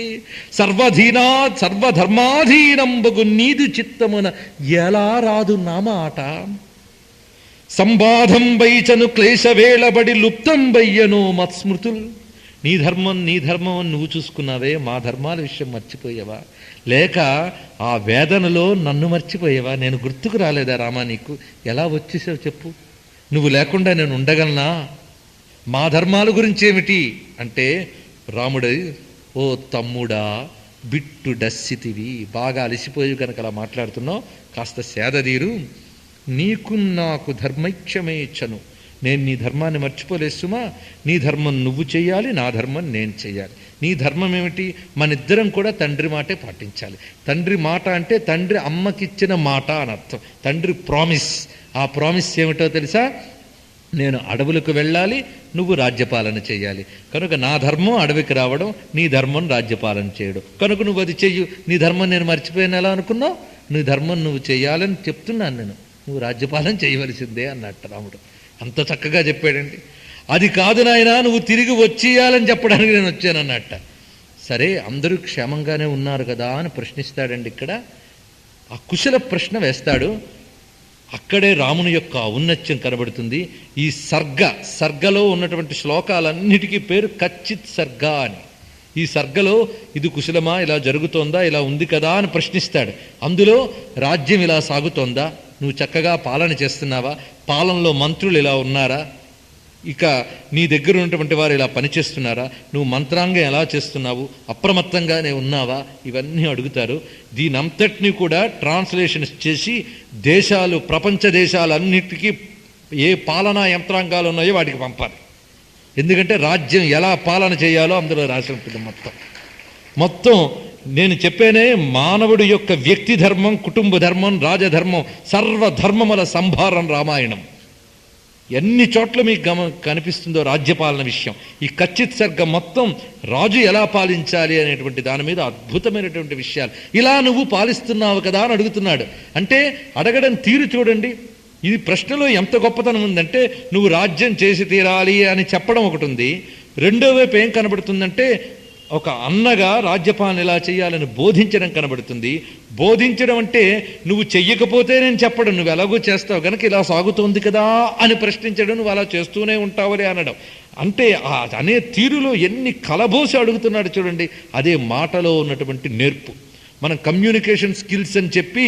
సర్వధర్మాధీనంబగు నీదు చిత్తమున ఎలా రాదు నా మాట. సంబాధం వైచను క్లేశవేళబడి లుప్తం బయ్యనో మత్స్మృతుల్, నీ ధర్మం నీ ధర్మం అని నువ్వు చూసుకున్నావే, మా ధర్మాల విషయం మర్చిపోయావా? లేక ఆ వేదనలో నన్ను మర్చిపోయావా? నేను గుర్తుకు రాలేదా రామా నీకు? ఎలా వచ్చేసావు చెప్పు? నువ్వు లేకుండా నేను ఉండగలనా? మా ధర్మాల గురించి ఏమిటి అంటే, రాముడు, ఓ తమ్ముడా బిట్టు డస్సితివి, బాగా అలసిపోయి కనుక అలా మాట్లాడుతున్నావు, కాస్త సేదదీరు. నీకు నాకు ధర్మైక్యమే ఇచ్చను, నేను నీ ధర్మాన్ని మర్చిపోలేదు సుమా. నీ ధర్మం నువ్వు చెయ్యాలి, నా ధర్మం నేను చెయ్యాలి. నీ ధర్మం ఏమిటి? మనిద్దరం కూడా తండ్రి మాటే పాటించాలి. తండ్రి మాట అంటే తండ్రి అమ్మకిచ్చిన మాట అని అర్థం. తండ్రి ప్రామిస్. ఆ ప్రామిస్ ఏమిటో తెలుసా? నేను అడవులకు వెళ్ళాలి, నువ్వు రాజ్యపాలన చేయాలి. కనుక నా ధర్మం అడవికి రావడం, నీ ధర్మం రాజ్యపాలన చేయడం. కనుక నువ్వు అది చెయ్యు. నీ ధర్మం నేను మర్చిపోయాను ఎలా అనుకున్నావు? నీ ధర్మం నువ్వు చెయ్యాలని చెప్తున్నాను నేను. నువ్వు రాజ్యపాలన చేయవలసిందే అన్నట్టు రాముడు. అంత చక్కగా చెప్పాడండి. అది కాదు నాయనా, నువ్వు తిరిగి వచ్చేయాలని చెప్పడానికి నేను వచ్చానన్నట్ట. సరే, అందరూ క్షేమంగానే ఉన్నారు కదా అని ప్రశ్నిస్తాడండి. ఇక్కడ ఆ కుశల ప్రశ్న వేస్తాడు. అక్కడే రాముని యొక్క ఔన్నత్యం కనబడుతుంది. ఈ సర్గలో ఉన్నటువంటి శ్లోకాలన్నిటికీ పేరు కచ్చిత్ సర్గ అని. ఈ సర్గలో ఇది కుశలమా, ఇలా జరుగుతోందా, ఇలా ఉంది కదా అని ప్రశ్నిస్తాడు. అందులో రాజ్యం ఇలా సాగుతోందా, నువ్వు చక్కగా పాలన చేస్తున్నావా, పాలనలో మంత్రులు ఇలా ఉన్నారా, ఇక నీ దగ్గర ఉన్నటువంటి వారు ఇలా పనిచేస్తున్నారా, నువ్వు మంత్రాంగం ఎలా చేస్తున్నావు, అప్రమత్తంగానే ఉన్నావా, ఇవన్నీ అడుగుతారు. దీనంతటినీ కూడా ట్రాన్స్లేషన్స్ చేసి దేశాలు, ప్రపంచ దేశాలన్నిటికీ ఏ పాలనా యంత్రాంగాలు ఉన్నాయో వాటికి పంపాలి. ఎందుకంటే రాజ్యం ఎలా పాలన చేయాలో అందులో రాసి ఉంటుంది మొత్తం. నేను చెప్పేనే, మానవుడి యొక్క వ్యక్తి ధర్మం, కుటుంబ ధర్మం, రాజధర్మం, సర్వధర్మముల సంభారం రామాయణం. ఎన్ని చోట్ల మీకు కనిపిస్తుందో రాజ్యపాలన విషయం. ఈ కచ్చిత్ సర్గ మొత్తం రాజు ఎలా పాలించాలి అనేటువంటి దాని మీద అద్భుతమైనటువంటి విషయాలు. ఇలా నువ్వు పాలిస్తున్నావు కదా అని అడుగుతున్నాడు. అంటే అడగడం తీరు చూడండి. ఇది ప్రశ్నలో ఎంత గొప్పతనం ఉందంటే, నువ్వు రాజ్యం చేసి తీరాలి అని చెప్పడం ఒకటి ఉంది. రెండో వైపు ఏం కనబడుతుందంటే, ఒక అన్నగా రాజ్యపాలన ఎలా చేయాలని బోధించడం కనబడుతుంది. బోధించడం అంటే నువ్వు చెయ్యకపోతే నేను చెప్పడం, నువ్వు ఎలాగో చేస్తావు కనుక ఇలా సాగుతోంది కదా అని ప్రశ్నించడం, నువ్వు అలా చేస్తూనే ఉంటావులే అనడం. అంటే అనే తీరులో ఎన్ని కలబోసి అడుగుతున్నాడు చూడండి. అదే మాటలో ఉన్నటువంటి నేర్పు. మనం కమ్యూనికేషన్ స్కిల్స్ అని చెప్పి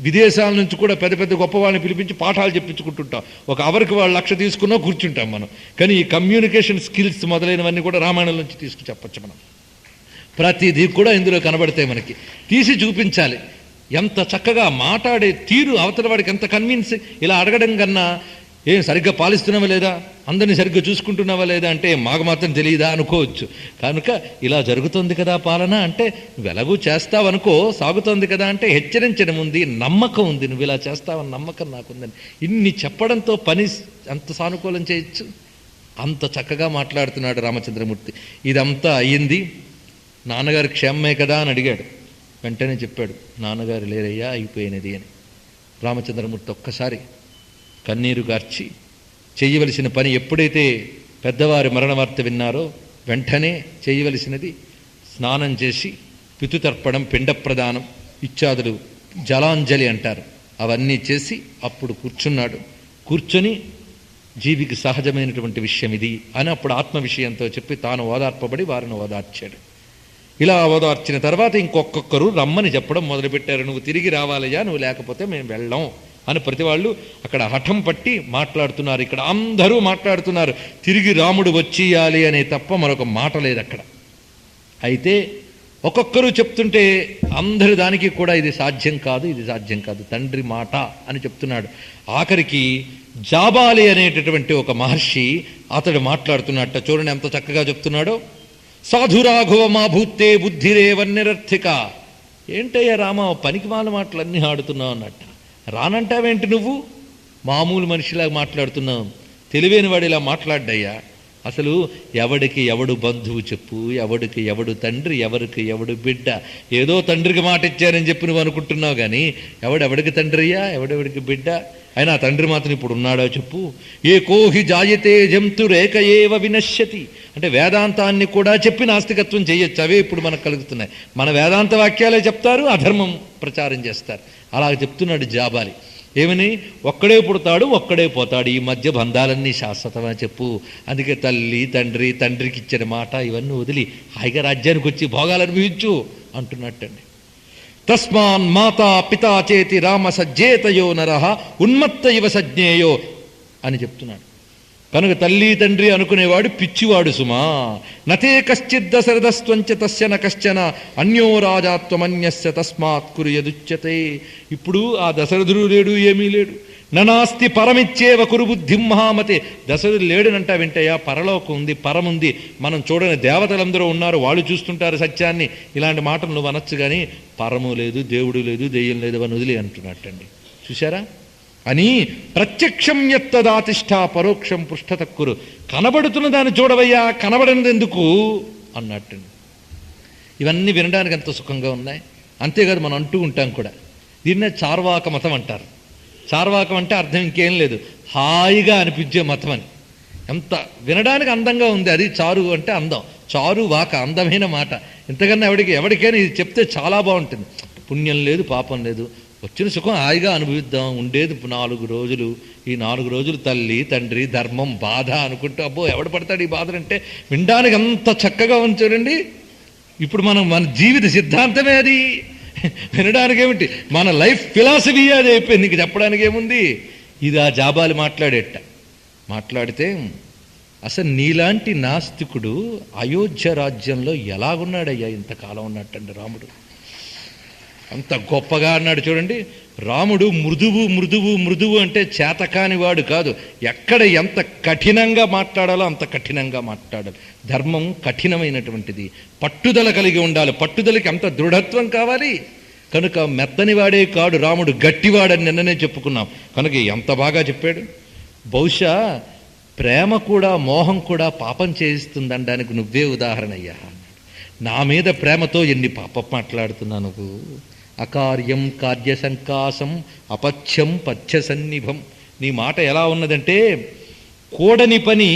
విదేశాల నుంచి కూడా పెద్ద పెద్ద గొప్ప వాళ్ళని పిలిపించి పాఠాలు చెప్పించుకుంటుంటాం. ఒక అవరికి వాళ్ళు 1,00,000 తీసుకున్నా కూర్చుంటాం మనం. కానీ ఈ కమ్యూనికేషన్ స్కిల్స్ మొదలైనవన్నీ కూడా రామాయణం నుంచి తీసుకు చెప్పచ్చు మనం. ప్రతిదీ కూడా ఇందులో కనబడతాయి మనకి. తీసి చూపించాలి. ఎంత చక్కగా మాట్లాడే తీరు, అవతల వాడికి ఎంత కన్విన్స్. ఇలా అడగడం కన్నా, ఏం సరిగ్గా పాలిస్తున్నావా లేదా, అందరినీ సరిగ్గా చూసుకుంటున్నావా లేదా అంటే మాకు మాత్రం తెలియదా అనుకోవచ్చు. కనుక ఇలా జరుగుతుంది కదా పాలన అంటే, నువ్వు ఎలాగూ చేస్తావనుకో, సాగుతోంది కదా అంటే హెచ్చరించడం ఉంది, నమ్మకం ఉంది, నువ్వు ఇలా చేస్తావని నమ్మకం నాకుందని. ఇన్ని చెప్పడంతో పని అంత సానుకూలం చేయొచ్చు. అంత చక్కగా మాట్లాడుతున్నాడు రామచంద్రమూర్తి. ఇదంతా అయ్యింది. నాన్నగారు క్షేమమే కదా అని అడిగాడు. వెంటనే చెప్పాడు, నాన్నగారు లేరయ్యా, అయిపోయినది అని. రామచంద్రమూర్తి ఒక్కసారి కన్నీరు గార్చి, చేయవలసిన పని ఎప్పుడైతే పెద్దవారి మరణ వార్త విన్నారో వెంటనే చేయవలసినది స్నానం చేసి పితుతర్పణం, పిండ ప్రదానం ఇత్యాదులు, జలాంజలి అంటారు, అవన్నీ చేసి అప్పుడు కూర్చున్నాడు. కూర్చొని జీవికి సహజమైనటువంటి విషయం ఇది అని అప్పుడు ఆత్మ విషయంతో చెప్పి తాను ఓదార్పబడి వారిని ఓదార్చాడు. ఇలా ఓదార్చిన తర్వాత ఇంకొకరు రమ్మని చెప్పడం మొదలుపెట్టారు. నువ్వు తిరిగి రావాలయ్యా, నువ్వు లేకపోతే మేము వెళ్ళాం అని ప్రతి వాళ్ళు అక్కడ హఠం పట్టి మాట్లాడుతున్నారు. ఇక్కడ అందరూ మాట్లాడుతున్నారు, తిరిగి రాముడు వచ్చేయాలి అనే తప్ప మరొక మాట లేదు అక్కడ. అయితే ఒక్కొక్కరు చెప్తుంటే అందరి దానికి కూడా ఇది సాధ్యం కాదు, ఇది సాధ్యం కాదు, తండ్రి మాట అని చెప్తున్నాడు. ఆఖరికి జాబాలి అనేటటువంటి ఒక మహర్షి అతడు మాట్లాడుతున్నట్ట. చూడండి ఎంత చక్కగా చెప్తున్నాడో. సాధురాఘవ మా భూతే బుద్ధిరేవ నిరర్థిక. ఏంటయ్యా రామ, పనికి మాల మాటలన్నీ ఆడుతున్నావు అన్నట్ట. రానంటావేంటి నువ్వు, మామూలు మనిషిలాగా మాట్లాడుతున్నావు, తెలివైన వాడు ఇలా మాట్లాడ్డయ్యా. అసలు ఎవడికి ఎవడు బంధువు చెప్పు, ఎవడికి ఎవడు తండ్రి, ఎవరికి ఎవడు బిడ్డ. ఏదో తండ్రికి మాట ఇచ్చారని చెప్పి నువ్వు అనుకుంటున్నావు, కానీ ఎవడెవడికి తండ్రి అయ్యా, ఎవడెవడికి బిడ్డ. అయినా తండ్రి మాత్రం ఇప్పుడు ఉన్నాడో చెప్పు. ఏ కోహి జాయతే జంతురేక ఏవ వినశ్యతి. అంటే వేదాంతాన్ని కూడా చెప్పి నాస్తికత్వం చేయొచ్చు. అవే ఇప్పుడు మనకు కలుగుతున్నాయి. మన వేదాంత వాక్యాలే చెప్తారు, అధర్మం ప్రచారం చేస్తారు. అలా చెప్తున్నాడు జాబాలి. ఏమని? ఒక్కడే పుడతాడు, ఒక్కడే పోతాడు, ఈ మధ్య బంధాలన్నీ శాశ్వతమా చెప్పు. అందుకే తల్లి, తండ్రి, తండ్రికి ఇచ్చిన మాట ఇవన్నీ వదిలి హాయిగా రాజ్యానికి వచ్చి భోగాలు అనుభవించు అంటున్నట్టండి. తస్మాన్ మాతా పితా చేతి రామ సజ్జేతయో నరః ఉన్మత్త ఇవ సజ్ఞేయో అని చెప్తున్నాడు. కనుక తల్లి తండ్రి అనుకునేవాడు పిచ్చివాడు సుమా. నతే కశ్చిద్ దశరథస్త్వంచ తస్య న కశ్చన అన్యో రాజాత్వమన్యస్య తస్మాత్ కురు యదుచ్యతే. ఇప్పుడు ఆ దశరథుడు లేడు, ఏమీ లేడు. ననాస్తి పరమిచ్చేవ కురు బుద్ధిం మహామతే. దశరథుడు లేడనంటా వింటయ్యా, పరలోకం ఉంది, పరముంది, మనం చూడని దేవతలందరూ ఉన్నారు, వాళ్ళు చూస్తుంటారు సత్యాన్ని. ఇలాంటి మాటలు నువ్వు అనొచ్చు కానీ పరము లేదు, దేవుడు లేదు, దెయ్యం లేదు అని వదిలి అంటున్నట్టండి. చూశారా అని ప్రత్యక్షం ఎత్తదాతిష్ట పరోక్షం పృష్ఠతక్కురు. కనబడుతున్న దాన్ని చూడవయ్యా, కనబడినది ఎందుకు అన్నట్టండి. ఇవన్నీ వినడానికి ఎంత సుఖంగా ఉన్నాయి. అంతేకాదు మనం అంటూ ఉంటాం కూడా, దీన్నే చార్వాక మతం అంటారు. చార్వాకం అంటే అర్థం ఇంకేం లేదు, హాయిగా అనిపించే మతం అని. ఎంత వినడానికి అందంగా ఉంది. అది చారు అంటే అందం, చారు వాక అందమైన మాట. ఇంతకన్నా ఎవరికైనా ఇది చెప్తే చాలా బాగుంటుంది. పుణ్యం లేదు, పాపం లేదు, వచ్చిన సుఖం హాయిగా అనుభవిద్దాం. ఉండేది 4 రోజులు. ఈ 4 రోజులు తల్లి తండ్రి ధర్మం బాధ అనుకుంటూ అబ్బో ఎవడు పడతాడు ఈ బాధలంటే వినడానికి అంత చక్కగా ఉంది చూడండి. ఇప్పుడు మన జీవిత సిద్ధాంతమే అది. వినడానికి ఏమిటి, మన లైఫ్ ఫిలాసఫీ అది అయిపోయింది. ఇంక చెప్పడానికి ఏముంది. ఇది ఆ జాబాలు మాట్లాడితే అసలు నీలాంటి నాస్తికుడు అయోధ్య రాజ్యంలో ఎలాగున్నాడయ్యా ఇంతకాలం ఉన్నట్టండి రాముడు. అంత గొప్పగా అన్నాడు చూడండి. రాముడు మృదువు అంటే చేతకాని వాడు కాదు. ఎక్కడ ఎంత కఠినంగా మాట్లాడాలో అంత కఠినంగా మాట్లాడాలి. ధర్మం కఠినమైనటువంటిది, పట్టుదల కలిగి ఉండాలి. పట్టుదలకి అంత దృఢత్వం కావాలి. కనుక మెత్తనివాడే కాడు రాముడు, గట్టివాడని నిన్ననే చెప్పుకున్నాం. కనుక ఎంత బాగా చెప్పాడు. బహుశా ప్రేమ కూడా మోహం కూడా పాపం చేయిస్తుందనడానికి నువ్వే ఉదాహరణ అయ్యా. నా మీద ప్రేమతో ఎన్ని పాపం మాట్లాడుతున్నా నువ్వు. అకార్యం కార్య సంకాసం అపథ్యం పథ్య సన్నిభం. నీ మాట ఎలా ఉన్నదంటే కూడని పని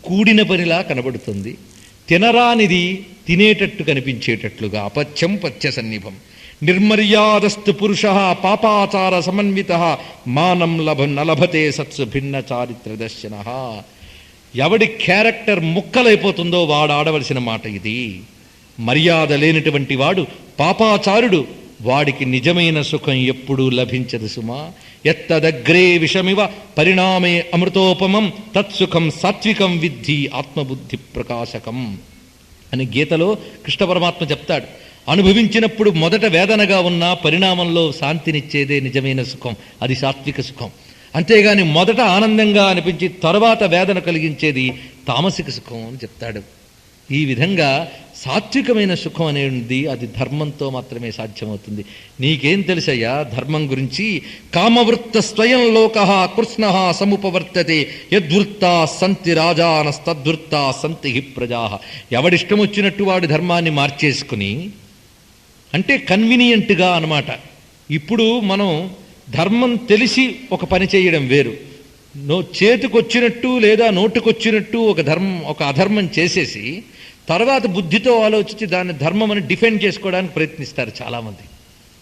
కూడిన పనిలా కనబడుతుంది, తినరానిది తినేటట్టు కనిపించేటట్లుగా. అపథ్యం పథ్య సన్నిభం. నిర్మర్యాదస్తు పురుష పాపాచార సమన్విత మానం నలభతే సత్సు భిన్న చారిత్ర దర్శన. ఎవడి క్యారెక్టర్ ముక్కలైపోతుందో వాడు ఆడవలసిన మాట ఇది. మర్యాద లేనటువంటి వాడు పాపాచారుడు, వాడికి నిజమైన సుఖం ఎప్పుడూ లభించదు సుమా. ఎత్తదగ్రే విషమివ పరిణామే అమృతోపమం తత్సుఖం సాత్వికం విద్ధి ఆత్మబుద్ధి ప్రకాశకం అని గీతలో కృష్ణ పరమాత్మ చెప్తాడు. అనుభవించినప్పుడు మొదట వేదనగా ఉన్న పరిణామంలో శాంతినిచ్చేదే నిజమైన సుఖం, అది సాత్విక సుఖం. అంతేగాని మొదట ఆనందంగా అనిపించి తరువాత వేదన కలిగించేది తామసిక సుఖం అని చెప్తాడు. ఈ విధంగా సాత్వికమైన సుఖం అనేది అది ధర్మంతో మాత్రమే సాధ్యమవుతుంది. నీకేం తెలుసయ్యా ధర్మం గురించి? కామవృత్త స్వయం లోక కృష్ణ సముపవర్తతే యద్వృత్తా సంతి రాజానస్తద్వృత్తా సంతి హి ప్రజా. ఎవడిష్టం వచ్చినట్టు వాడి ధర్మాన్ని మార్చేసుకుని, అంటే కన్వీనియంట్గా అన్నమాట. ఇప్పుడు మనం ధర్మం తెలిసి ఒక పని చేయడం వేరు. చేతికొచ్చినట్టు లేదా నోటుకొచ్చినట్టు ఒక అధర్మం చేసేసి తర్వాత బుద్ధితో ఆలోచించి దాన్ని ధర్మం అని డిఫెండ్ చేసుకోవడానికి ప్రయత్నిస్తారు చాలామంది.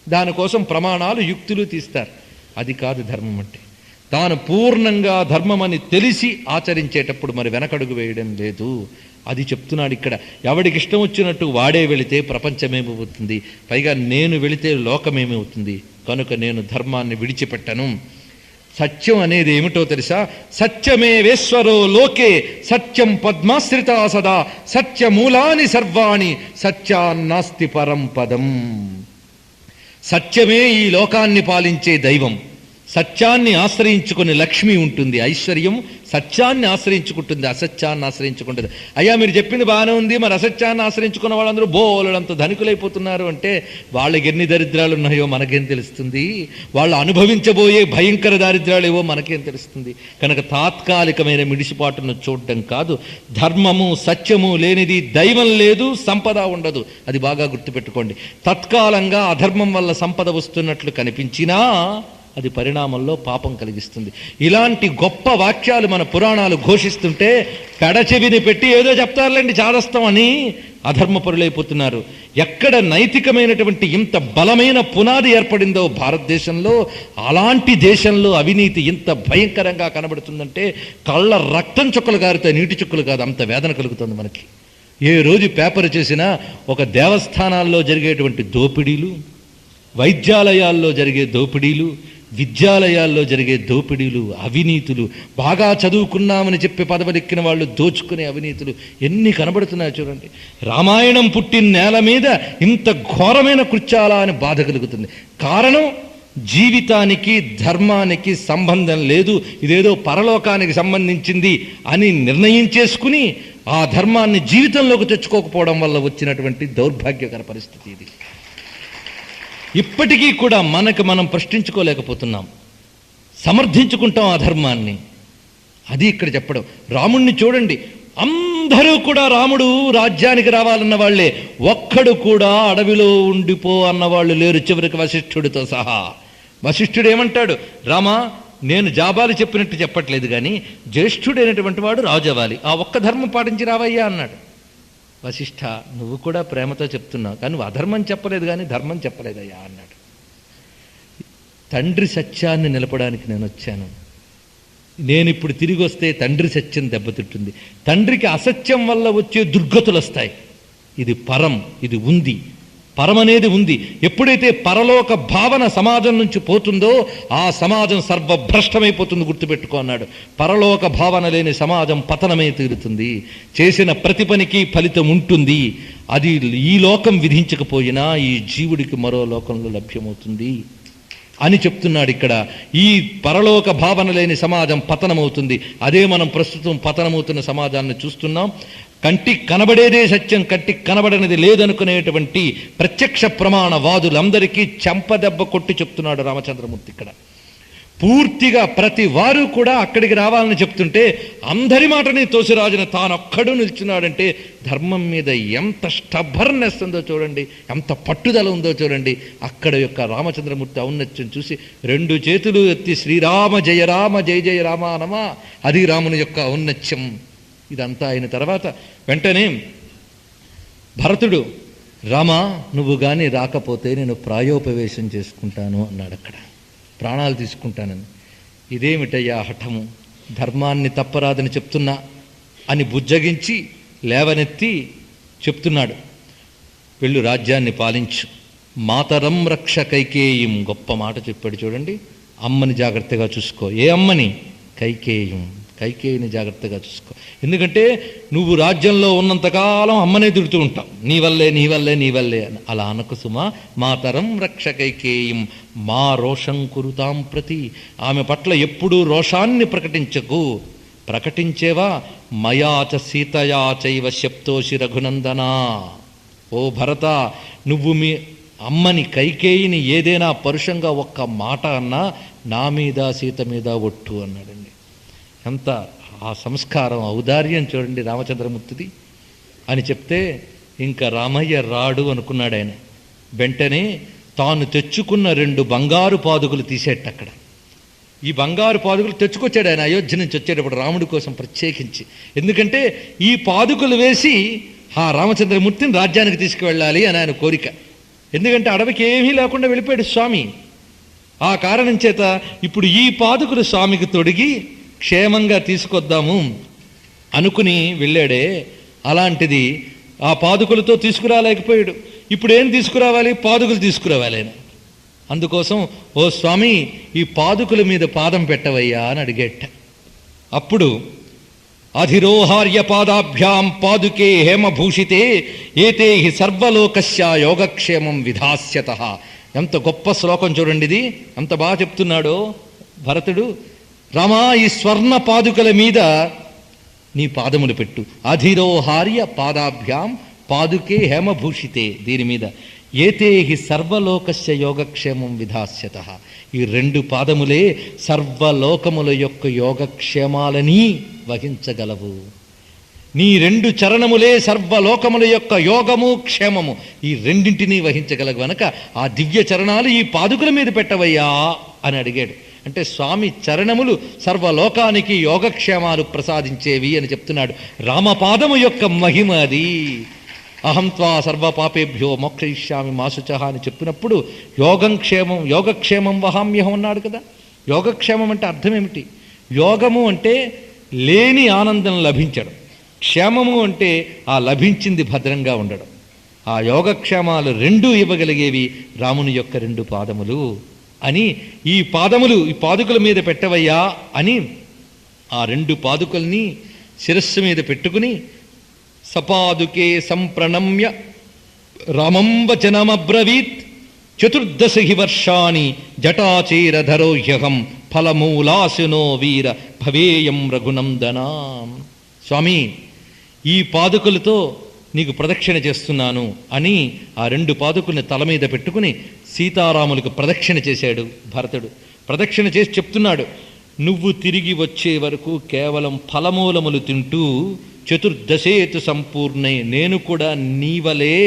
దానికోసం ప్రమాణాలు యుక్తులు తీస్తారు. అది కాదు ధర్మం అంటే. తాను పూర్ణంగా ధర్మం అని తెలిసి ఆచరించేటప్పుడు మరి వెనకడుగు వేయడం లేదు. అది చెప్తున్నాడు ఇక్కడ. ఎవడికి ఇష్టం వచ్చినట్టు వాడే వెళితే ప్రపంచమేమవుతుంది, పైగా నేను వెళితే లోకమేమవుతుంది. కనుక నేను ధర్మాన్ని విడిచిపెట్టను. సత్యం అనేది ఏమిటో తెలుసా? సత్యమేవేశ్వరో లోకే సత్యం పద్మాశ్రితా సదా సత్యమూలాని సర్వాణి సత్యాన్నాస్తి పరం పదం. సత్యమే ఈ లోకాన్ని పాలించే దైవం. సత్యాన్ని ఆశ్రయించుకుని లక్ష్మి ఉంటుంది, ఐశ్వర్యం సత్యాన్ని ఆశ్రయించుకుంటుంది, అసత్యాన్ని ఆశ్రయించుకుంటుంది. అయ్యా మీరు చెప్పింది బాగానే ఉంది, మరి అసత్యాన్ని ఆశ్రయించుకున్న వాళ్ళందరూ బోలెడంత ధనికులైపోతున్నారు అంటే వాళ్ళకి ఎన్ని దరిద్రాలు ఉన్నాయో మనకేం తెలుస్తుంది? వాళ్ళు అనుభవించబోయే భయంకర దారిద్ర్యాలు ఏవో మనకేం తెలుస్తుంది? కనుక తాత్కాలికమైన మిడిసిపాటును చూడడం కాదు. ధర్మము సత్యము లేనిది దైవం లేదు, సంపద ఉండదు. అది బాగా గుర్తుపెట్టుకోండి. తత్కాలంగా అధర్మం వల్ల సంపద వస్తున్నట్లు కనిపించినా అది పరిణామంలో పాపం కలిగిస్తుంది. ఇలాంటి గొప్ప వాక్యాలు మన పురాణాలు ఘోషిస్తుంటే పెడచెవిని పెట్టి ఏదో చెప్తారులేండి చాదస్తం అని అధర్మపరులైపోతున్నారు. ఎక్కడ నైతికమైనటువంటి ఇంత బలమైన పునాది ఏర్పడిందో భారతదేశంలో, అలాంటి దేశంలో అవినీతి ఇంత భయంకరంగా కనబడుతుందంటే కళ్ళ రక్తం చుక్కలు గారితే నీటి చుక్కలు కాదు, అంత వేదన కలుగుతుంది మనకి. ఏ రోజు పేపర్ చేసినా ఒక దేవస్థానాల్లో జరిగేటువంటి దోపిడీలు, వైద్యాలయాల్లో జరిగే దోపిడీలు, విద్యాలయాల్లో జరిగే దోపిడీలు, అవినీతులు, బాగా చదువుకున్నామని చెప్పి పదవులెక్కిన వాళ్ళు దోచుకునే అవినీతులు ఎన్ని కనబడుతున్నాయో చూడండి. రామాయణం పుట్టిన నేల మీద ఇంత ఘోరమైన కృత్యాలా అని బాధ కలుగుతుంది. కారణం, జీవితానికి ధర్మానికి సంబంధం లేదు, ఇదేదో పరలోకానికి సంబంధించింది అని నిర్ణయించేసుకుని ఆ ధర్మాన్ని జీవితంలోకి తెచ్చుకోకపోవడం వల్ల వచ్చినటువంటి దౌర్భాగ్యకర పరిస్థితి ఇది. ఇప్పటికీ కూడా మనకు మనం ప్రశ్నించుకోలేకపోతున్నాం, సమర్థించుకుంటాం ఆ ధర్మాన్ని. అది ఇక్కడ చెప్పడం. రాముణ్ణి చూడండి, అందరూ కూడా రాముడు రాజ్యానికి రావాలన్న వాళ్లే, ఒక్కడు కూడా అడవిలో ఉండిపో అన్నవాళ్ళు లేరు, చివరికి వశిష్ఠుడితో సహా. వశిష్ఠుడు ఏమంటాడు, రామా నేను జాబాలు చెప్పినట్టు చెప్పట్లేదు కానీ జ్యేష్ఠుడైనటువంటి వాడు రాజు అవ్వాలి, ఆ ఒక్క ధర్మం పాటించి రావయ్యా అన్నాడు. వశిష్ఠ నువ్వు కూడా ప్రేమతో చెప్తున్నావు కానీ నువ్వు అధర్మం చెప్పలేదు కానీ ధర్మం చెప్పలేదయ్యా అన్నాడు. తండ్రి సత్యాన్ని నిలపడానికి నేను వచ్చాను, నేను ఇప్పుడు తిరిగి వస్తే తండ్రి సత్యం దెబ్బతింటుంది, తండ్రికి అసత్యం వల్ల వచ్చే దుర్గతులు వస్తాయి. ఇది పరం, ఇది ఉంది, పరం అనేది ఉంది. ఎప్పుడైతే పరలోక భావన సమాజం నుంచి పోతుందో ఆ సమాజం సర్వభ్రష్టమైపోతుంది, గుర్తుపెట్టుకో అన్నాడు. పరలోక భావన లేని సమాజం పతనమై తీరుతుంది, చేసిన ప్రతి పనికి ఫలితం ఉంటుంది. అది ఈ లోకం విధించకపోయినా ఈ జీవుడికి మరో లోకంలో లభ్యమవుతుంది అని చెప్తున్నాడు ఇక్కడ. ఈ పరలోక భావన లేని సమాజం పతనమవుతుంది. అదే మనం ప్రస్తుతం పతనమవుతున్న సమాజాన్ని చూస్తున్నాం. కంటికి కనబడేదే సత్యం, కంటికి కనబడనిది లేదనుకునేటువంటి ప్రత్యక్ష ప్రమాణవాదులందరికీ చెంపదెబ్బ కొట్టి చెప్తున్నాడు రామచంద్రమూర్తి ఇక్కడ. పూర్తిగా ప్రతి వారు కూడా అక్కడికి రావాలని చెప్తుంటే అందరి మాటని తోసిరాజున తానొక్కడు నిల్చున్నాడంటే ధర్మం మీద ఎంత స్టబ్బర్నెస్ ఉందో చూడండి, ఎంత పట్టుదల ఉందో చూడండి. అక్కడ యొక్క రామచంద్రమూర్తి ఔన్నత్యం చూసి రెండు చేతులు ఎత్తి శ్రీరామ జయ రామ జయ జయ రామ అనమా, అది రాముని యొక్క ఔన్నత్యం. ఇదంతా అయిన తర్వాత వెంటనే భరతుడు, రామా నువ్వు కానీ రాకపోతే నేను ప్రాయోపవేశం చేసుకుంటాను అన్నాడు. అక్కడ ప్రాణాలు తీసుకుంటానని. ఇదేమిటయ్యా హఠము, ధర్మాన్ని తప్పరాదని చెప్తున్నా అని బుజ్జగించి లేవనెత్తి చెప్తున్నాడు, వెళ్ళు రాజ్యాన్ని పాలించు, మాతరం రక్ష కైకేయం. గొప్ప మాట చెప్పాడు చూడండి. అమ్మని జాగ్రత్తగా చూసుకో. ఏ అమ్మని? కైకేయం. కైకేయిని జాగ్రత్తగా చూసుకో. ఎందుకంటే నువ్వు రాజ్యంలో ఉన్నంతకాలం అమ్మనే తిడుతూ ఉంటావు, నీ వల్లే నీ వల్లే నీ వల్లే అని. అలా అనకు సుమా, మాతరం రక్ష కైకేయం మా రోషం కురుతాం ప్రతి. ఆమె పట్ల ఎప్పుడూ రోషాన్ని ప్రకటించకు. ప్రకటించేవా మయాచ సీతయా చైవ శప్తోషి రఘునందనా. ఓ భరత, నువ్వు మీ అమ్మని కైకేయిని ఏదైనా పరుషంగా ఒక్క మాట అన్నా నా మీద సీత మీద ఒట్టు అన్నాడండి. ఎంత ఆ సంస్కారం, ఔదార్యం చూడండి రామచంద్రమూర్తిది అని చెప్తే ఇంకా రామయ్య రాడు అనుకున్నాడు ఆయన. వెంటనే తాను తెచ్చుకున్న 2 బంగారు పాదుకులు తీసేట అక్కడ. ఈ బంగారు పాదుకులు తెచ్చుకొచ్చాడు ఆయన అయోధ్య నుంచి వచ్చేటప్పుడు రాముడి కోసం ప్రత్యేకించి. ఎందుకంటే ఈ పాదుకులు వేసి ఆ రామచంద్రమూర్తిని రాజ్యానికి తీసుకువెళ్ళాలి అని ఆయన కోరిక. ఎందుకంటే అడవికి ఏమీ లేకుండా వెళ్ళిపోయాడు స్వామి. ఆ కారణం చేత ఇప్పుడు ఈ పాదుకులు స్వామికి తొడిగి క్షేమంగా తీసుకొద్దాము అనుకుని వెళ్ళాడే. అలాంటిది ఆ పాదుకులతో తీసుకురాలేకపోయాడు. ఇప్పుడు ఏం తీసుకురావాలి? పాదుకులు తీసుకురావాలి ఆయన. అందుకోసం ఓ స్వామి ఈ పాదుకుల మీద పాదం పెట్టవయ్యా అని అడిగేట. అప్పుడు అధిరోహార్య పాదాభ్యాం పాదుకే హేమభూషితే ఏతే హి సర్వలోకస్య యోగక్షేమం విధాస్యతః. ఎంత గొప్ప శ్లోకం చూడండి ఇది, ఎంత బాగా చెప్తున్నాడో భరతుడు. రామా ఈ స్వర్ణ పాదుకల మీద నీ పాదములు పెట్టు. అధిరోహార్య పాదాభ్యాం పాదుకే హేమభూషితే, దీని మీద ఏతే హి సర్వలోకస్య యోగక్షేమం విధాస్యతః. ఈ 2 పాదములే సర్వలోకముల యొక్క యోగక్షేమాలని వహించగలవు. నీ 2 చరణములే సర్వలోకముల యొక్క యోగము క్షేమము ఈ రెండింటినీ వహించగలవు గనక ఆ దివ్య చరణాలు ఈ పాదుకుల మీద పెట్టవయ్యా అని అడిగాడు. అంటే స్వామి చరణములు సర్వలోకానికి యోగక్షేమాలు ప్రసాదించేవి అని చెప్తున్నాడు. రామపాదము యొక్క మహిమ అది. అహం త్వా సర్వపాపేభ్యో మోక్షయిష్యామి మా శుచః అని చెప్పినప్పుడు యోగక్షేమం వహామ్యహం అన్నాడు కదా. యోగక్షేమం అంటే అర్థం ఏమిటి? యోగము అంటే లేని ఆనందం లభించడం, క్షేమము అంటే ఆ లభించింది భద్రంగా ఉండడం. ఆ యోగక్షేమాలు రెండూ ఇవ్వగలిగేవి రాముని యొక్క 2 పాదములు అని, ఈ పాదుకల మీద పెట్టవయ్యా అని ఆ 2 పాదుకల్ని శిరస్సు మీద పెట్టుకుని సపాదుకే సంప్రణమ్య రామం వచనమబ్రవీత్ 14 వర్షాణి జటాచీరధరో హ్యహం ఫలమూలాశునో వీర భవేయం రఘునందనా. స్వామి, ఈ పాదుకలతో నీకు ప్రదక్షిణ చేస్తున్నాను అని ఆ 2 పాదుకల్ని తల మీద పెట్టుకుని సీతారాములకు ప్రదక్షిణ చేశాడు భరతుడు. ప్రదక్షిణ చేసి చెప్తున్నాడు, నువ్వు తిరిగి వచ్చే వరకు కేవలం ఫలమూలములు తింటూ 14 సంపూర్ణై నేను కూడా నీవలే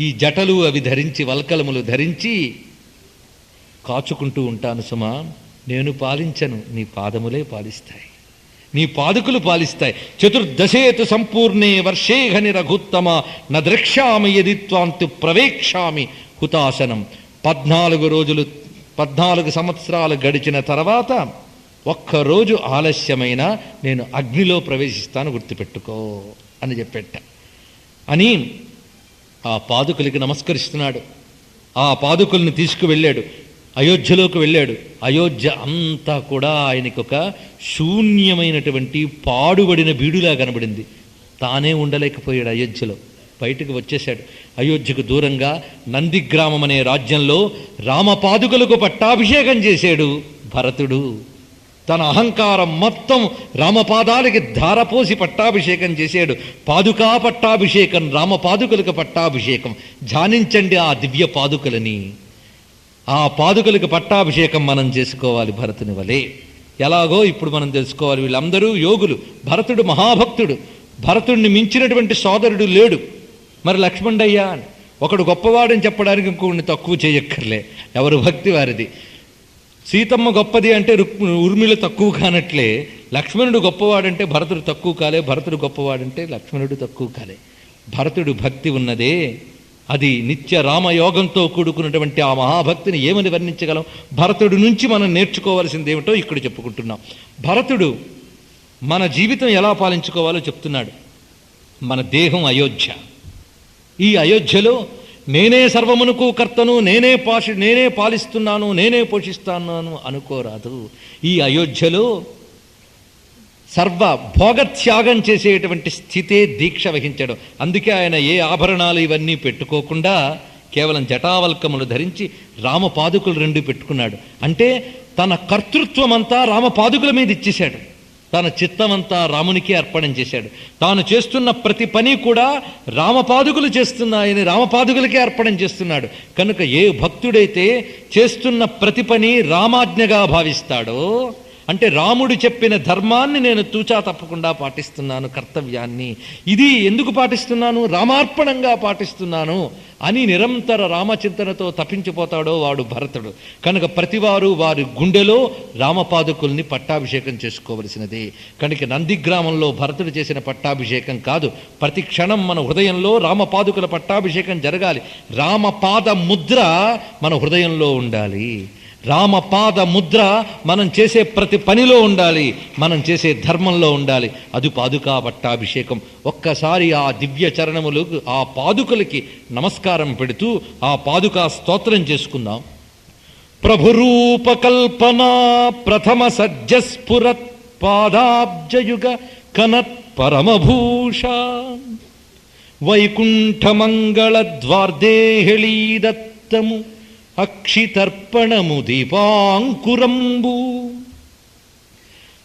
ఈ జటలు అవి ధరించి వల్కలములు ధరించి కాచుకుంటూ ఉంటాను సుమా. నేను పాలించను, నీ పాదములే పాలిస్తాయి, నీ పాదుకులు పాలిస్తాయి. 14 సంపూర్ణే వర్షే ఘని రఘుత్తమ నద్రక్ష్యామి యది త్వాంతు ప్రవేక్షామి హుతాశనం. 14 సంవత్సరాలు గడిచిన తర్వాత ఒక్కరోజు ఆలస్యమైన నేను అగ్నిలో ప్రవేశిస్తాను, గుర్తుపెట్టుకో అని చెప్పెట్ట అని ఆ పాదుకులకి నమస్కరిస్తున్నాడు. ఆ పాదుకుల్ని తీసుకువెళ్ళాడు, అయోధ్యలోకి వెళ్ళాడు. అయోధ్య అంతా కూడా ఆయనకి ఒక శూన్యమైనటువంటి పాడుబడిన బీడులా కనబడింది. తానే ఉండలేకపోయాడు అయోధ్యలో, బయటకు వచ్చేశాడు. అయోధ్యకు దూరంగా నందిగ్రామం అనే రాజ్యంలో రామపాదుకలకు పట్టాభిషేకం చేశాడు భరతుడు. తన అహంకారం మొత్తం రామపాదాలకి ధారపోసి పట్టాభిషేకం చేశాడు. పాదుకా పట్టాభిషేకం, రామపాదుకలకు పట్టాభిషేకం. ధ్యానించండి ఆ దివ్య పాదుకలని. ఆ పాదుకలకు పట్టాభిషేకం మనం చేసుకోవాలి భరతుని వలె. ఎలాగో ఇప్పుడు మనం తెలుసుకోవాలి. వీళ్ళందరూ యోగులు, భరతుడు మహాభక్తుడు, భరతుడిని మించినటువంటి సోదరుడు లేడు. మరి లక్ష్మణుడయ్యా ఒకడు గొప్పవాడని చెప్పడానికి ఇంకొకడిని తక్కువ చేయక్కర్లే, ఎవరు భక్తి వారిది. సీతమ్మ గొప్పది అంటే ఉర్మిళ తక్కువ కానట్లే, లక్ష్మణుడు గొప్పవాడంటే భరతుడు తక్కువ కాలే, భరతుడు గొప్పవాడంటే లక్ష్మణుడు తక్కువ కాలే. భరతుడు భక్తి ఉన్నదే, అది నిత్య రామయోగంతో కూడుకున్నటువంటి ఆ మహాభక్తిని ఏమని వర్ణించగలం? భరతుడు నుంచి మనం నేర్చుకోవాల్సింది ఏమిటో ఇక్కడ చెప్పుకుంటున్నాం. భరతుడు మన జీవితం ఎలా పాలించుకోవాలో చెప్తున్నాడు. మన దేహం అయోధ్య. ఈ అయోధ్యలో నేనే సర్వమునకు కర్తను, నేనే పాలిస్తున్నాను, నేనే పోషిస్తున్నాను అనుకోరాదు. ఈ అయోధ్యలో సర్వ భోగత్యాగం చేసేటువంటి స్థితే దీక్ష వహించడం. అందుకే ఆయన ఏ ఆభరణాలు ఇవన్నీ పెట్టుకోకుండా కేవలం జటావల్కములు ధరించి రామపాదుకులు 2 పెట్టుకున్నాడు. అంటే తన కర్తృత్వం అంతా రామపాదుకుల మీద ఇచ్చేశాడు. తన చిత్తమంతా రామునికి అర్పణం చేశాడు. తాను చేస్తున్న ప్రతి పని కూడా రామపాదుకులు చేస్తున్నాయని రామపాదుకులకే అర్పణం చేస్తున్నాడు. కనుక ఏ భక్తుడైతే చేస్తున్న ప్రతి పని రామాజ్ఞగా భావిస్తాడో, అంటే రాముడు చెప్పిన ధర్మాన్ని నేను తూచా తప్పకుండా పాటిస్తున్నాను, కర్తవ్యాన్ని. ఇది ఎందుకు పాటిస్తున్నాను? రామార్పణంగా పాటిస్తున్నాను అని నిరంతర రామచింతనతో తప్పించిపోతాడో వాడు భరతుడు. కనుక ప్రతివారు వారి గుండెలో రామపాదుకుల్ని పట్టాభిషేకం చేసుకోవలసినదే. కనుక నందిగ్రామంలో భరతుడు చేసిన పట్టాభిషేకం కాదు, ప్రతి క్షణం మన హృదయంలో రామపాదుకుల పట్టాభిషేకం జరగాలి. రామపాద ముద్ర మన హృదయంలో ఉండాలి. రామపాద ముద్ర మనం చేసే ప్రతి పనిలో ఉండాలి, మనం చేసే ధర్మంలో ఉండాలి. అది పాదుకా పట్టాభిషేకం. ఒక్కసారి ఆ దివ్య చరణములు ఆ పాదుకలకి నమస్కారం పెడుతూ ఆ పాదుకా స్తోత్రం చేసుకుందాం. ప్రభురూపకల్పనా ప్రథమ సజ్జస్ఫురత్ పాదాబ్జయుగ కనత్ పరమభూష వైకుంఠమంగళద్వార్దేహళీదత్తము అక్షితర్పణము దీపాంకురంబు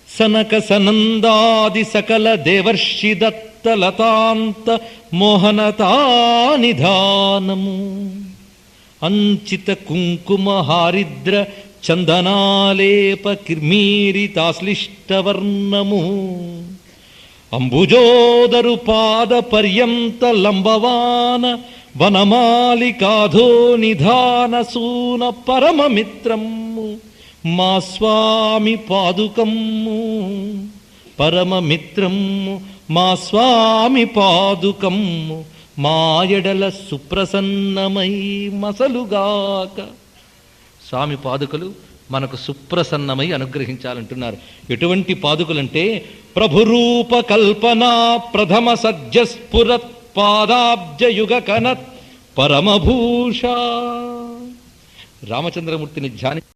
సనక సనందాది సకల దేవర్షి దత్త లతాంత మోహనతానిధానము అంచిత కుంకుమ హారిద్ర చందనాలేప కిర్మీరితాశ్లిష్టవర్ణము అంబుజోదరు పాద పర్యంత లంబవాన వనమాలికాధో నిధాన సూన పరమమిత్రము మా స్వామి పాదుకము పరమమిత్రము మా స్వామి పాదుకము మాయడల సుప్రసన్నమై మసలుగాక. స్వామి పాదుకలు మనకు సుప్రసన్నమై అనుగ్రహించాలంటున్నారు. ఎటువంటి పాదుకలంటే ప్రభురూప కల్పనా ప్రథమ సజ్జస్ఫురత్ పాదాబ్జయుగ కనత్ పరమభూష. రామచంద్రమూర్తిని ధ్యాని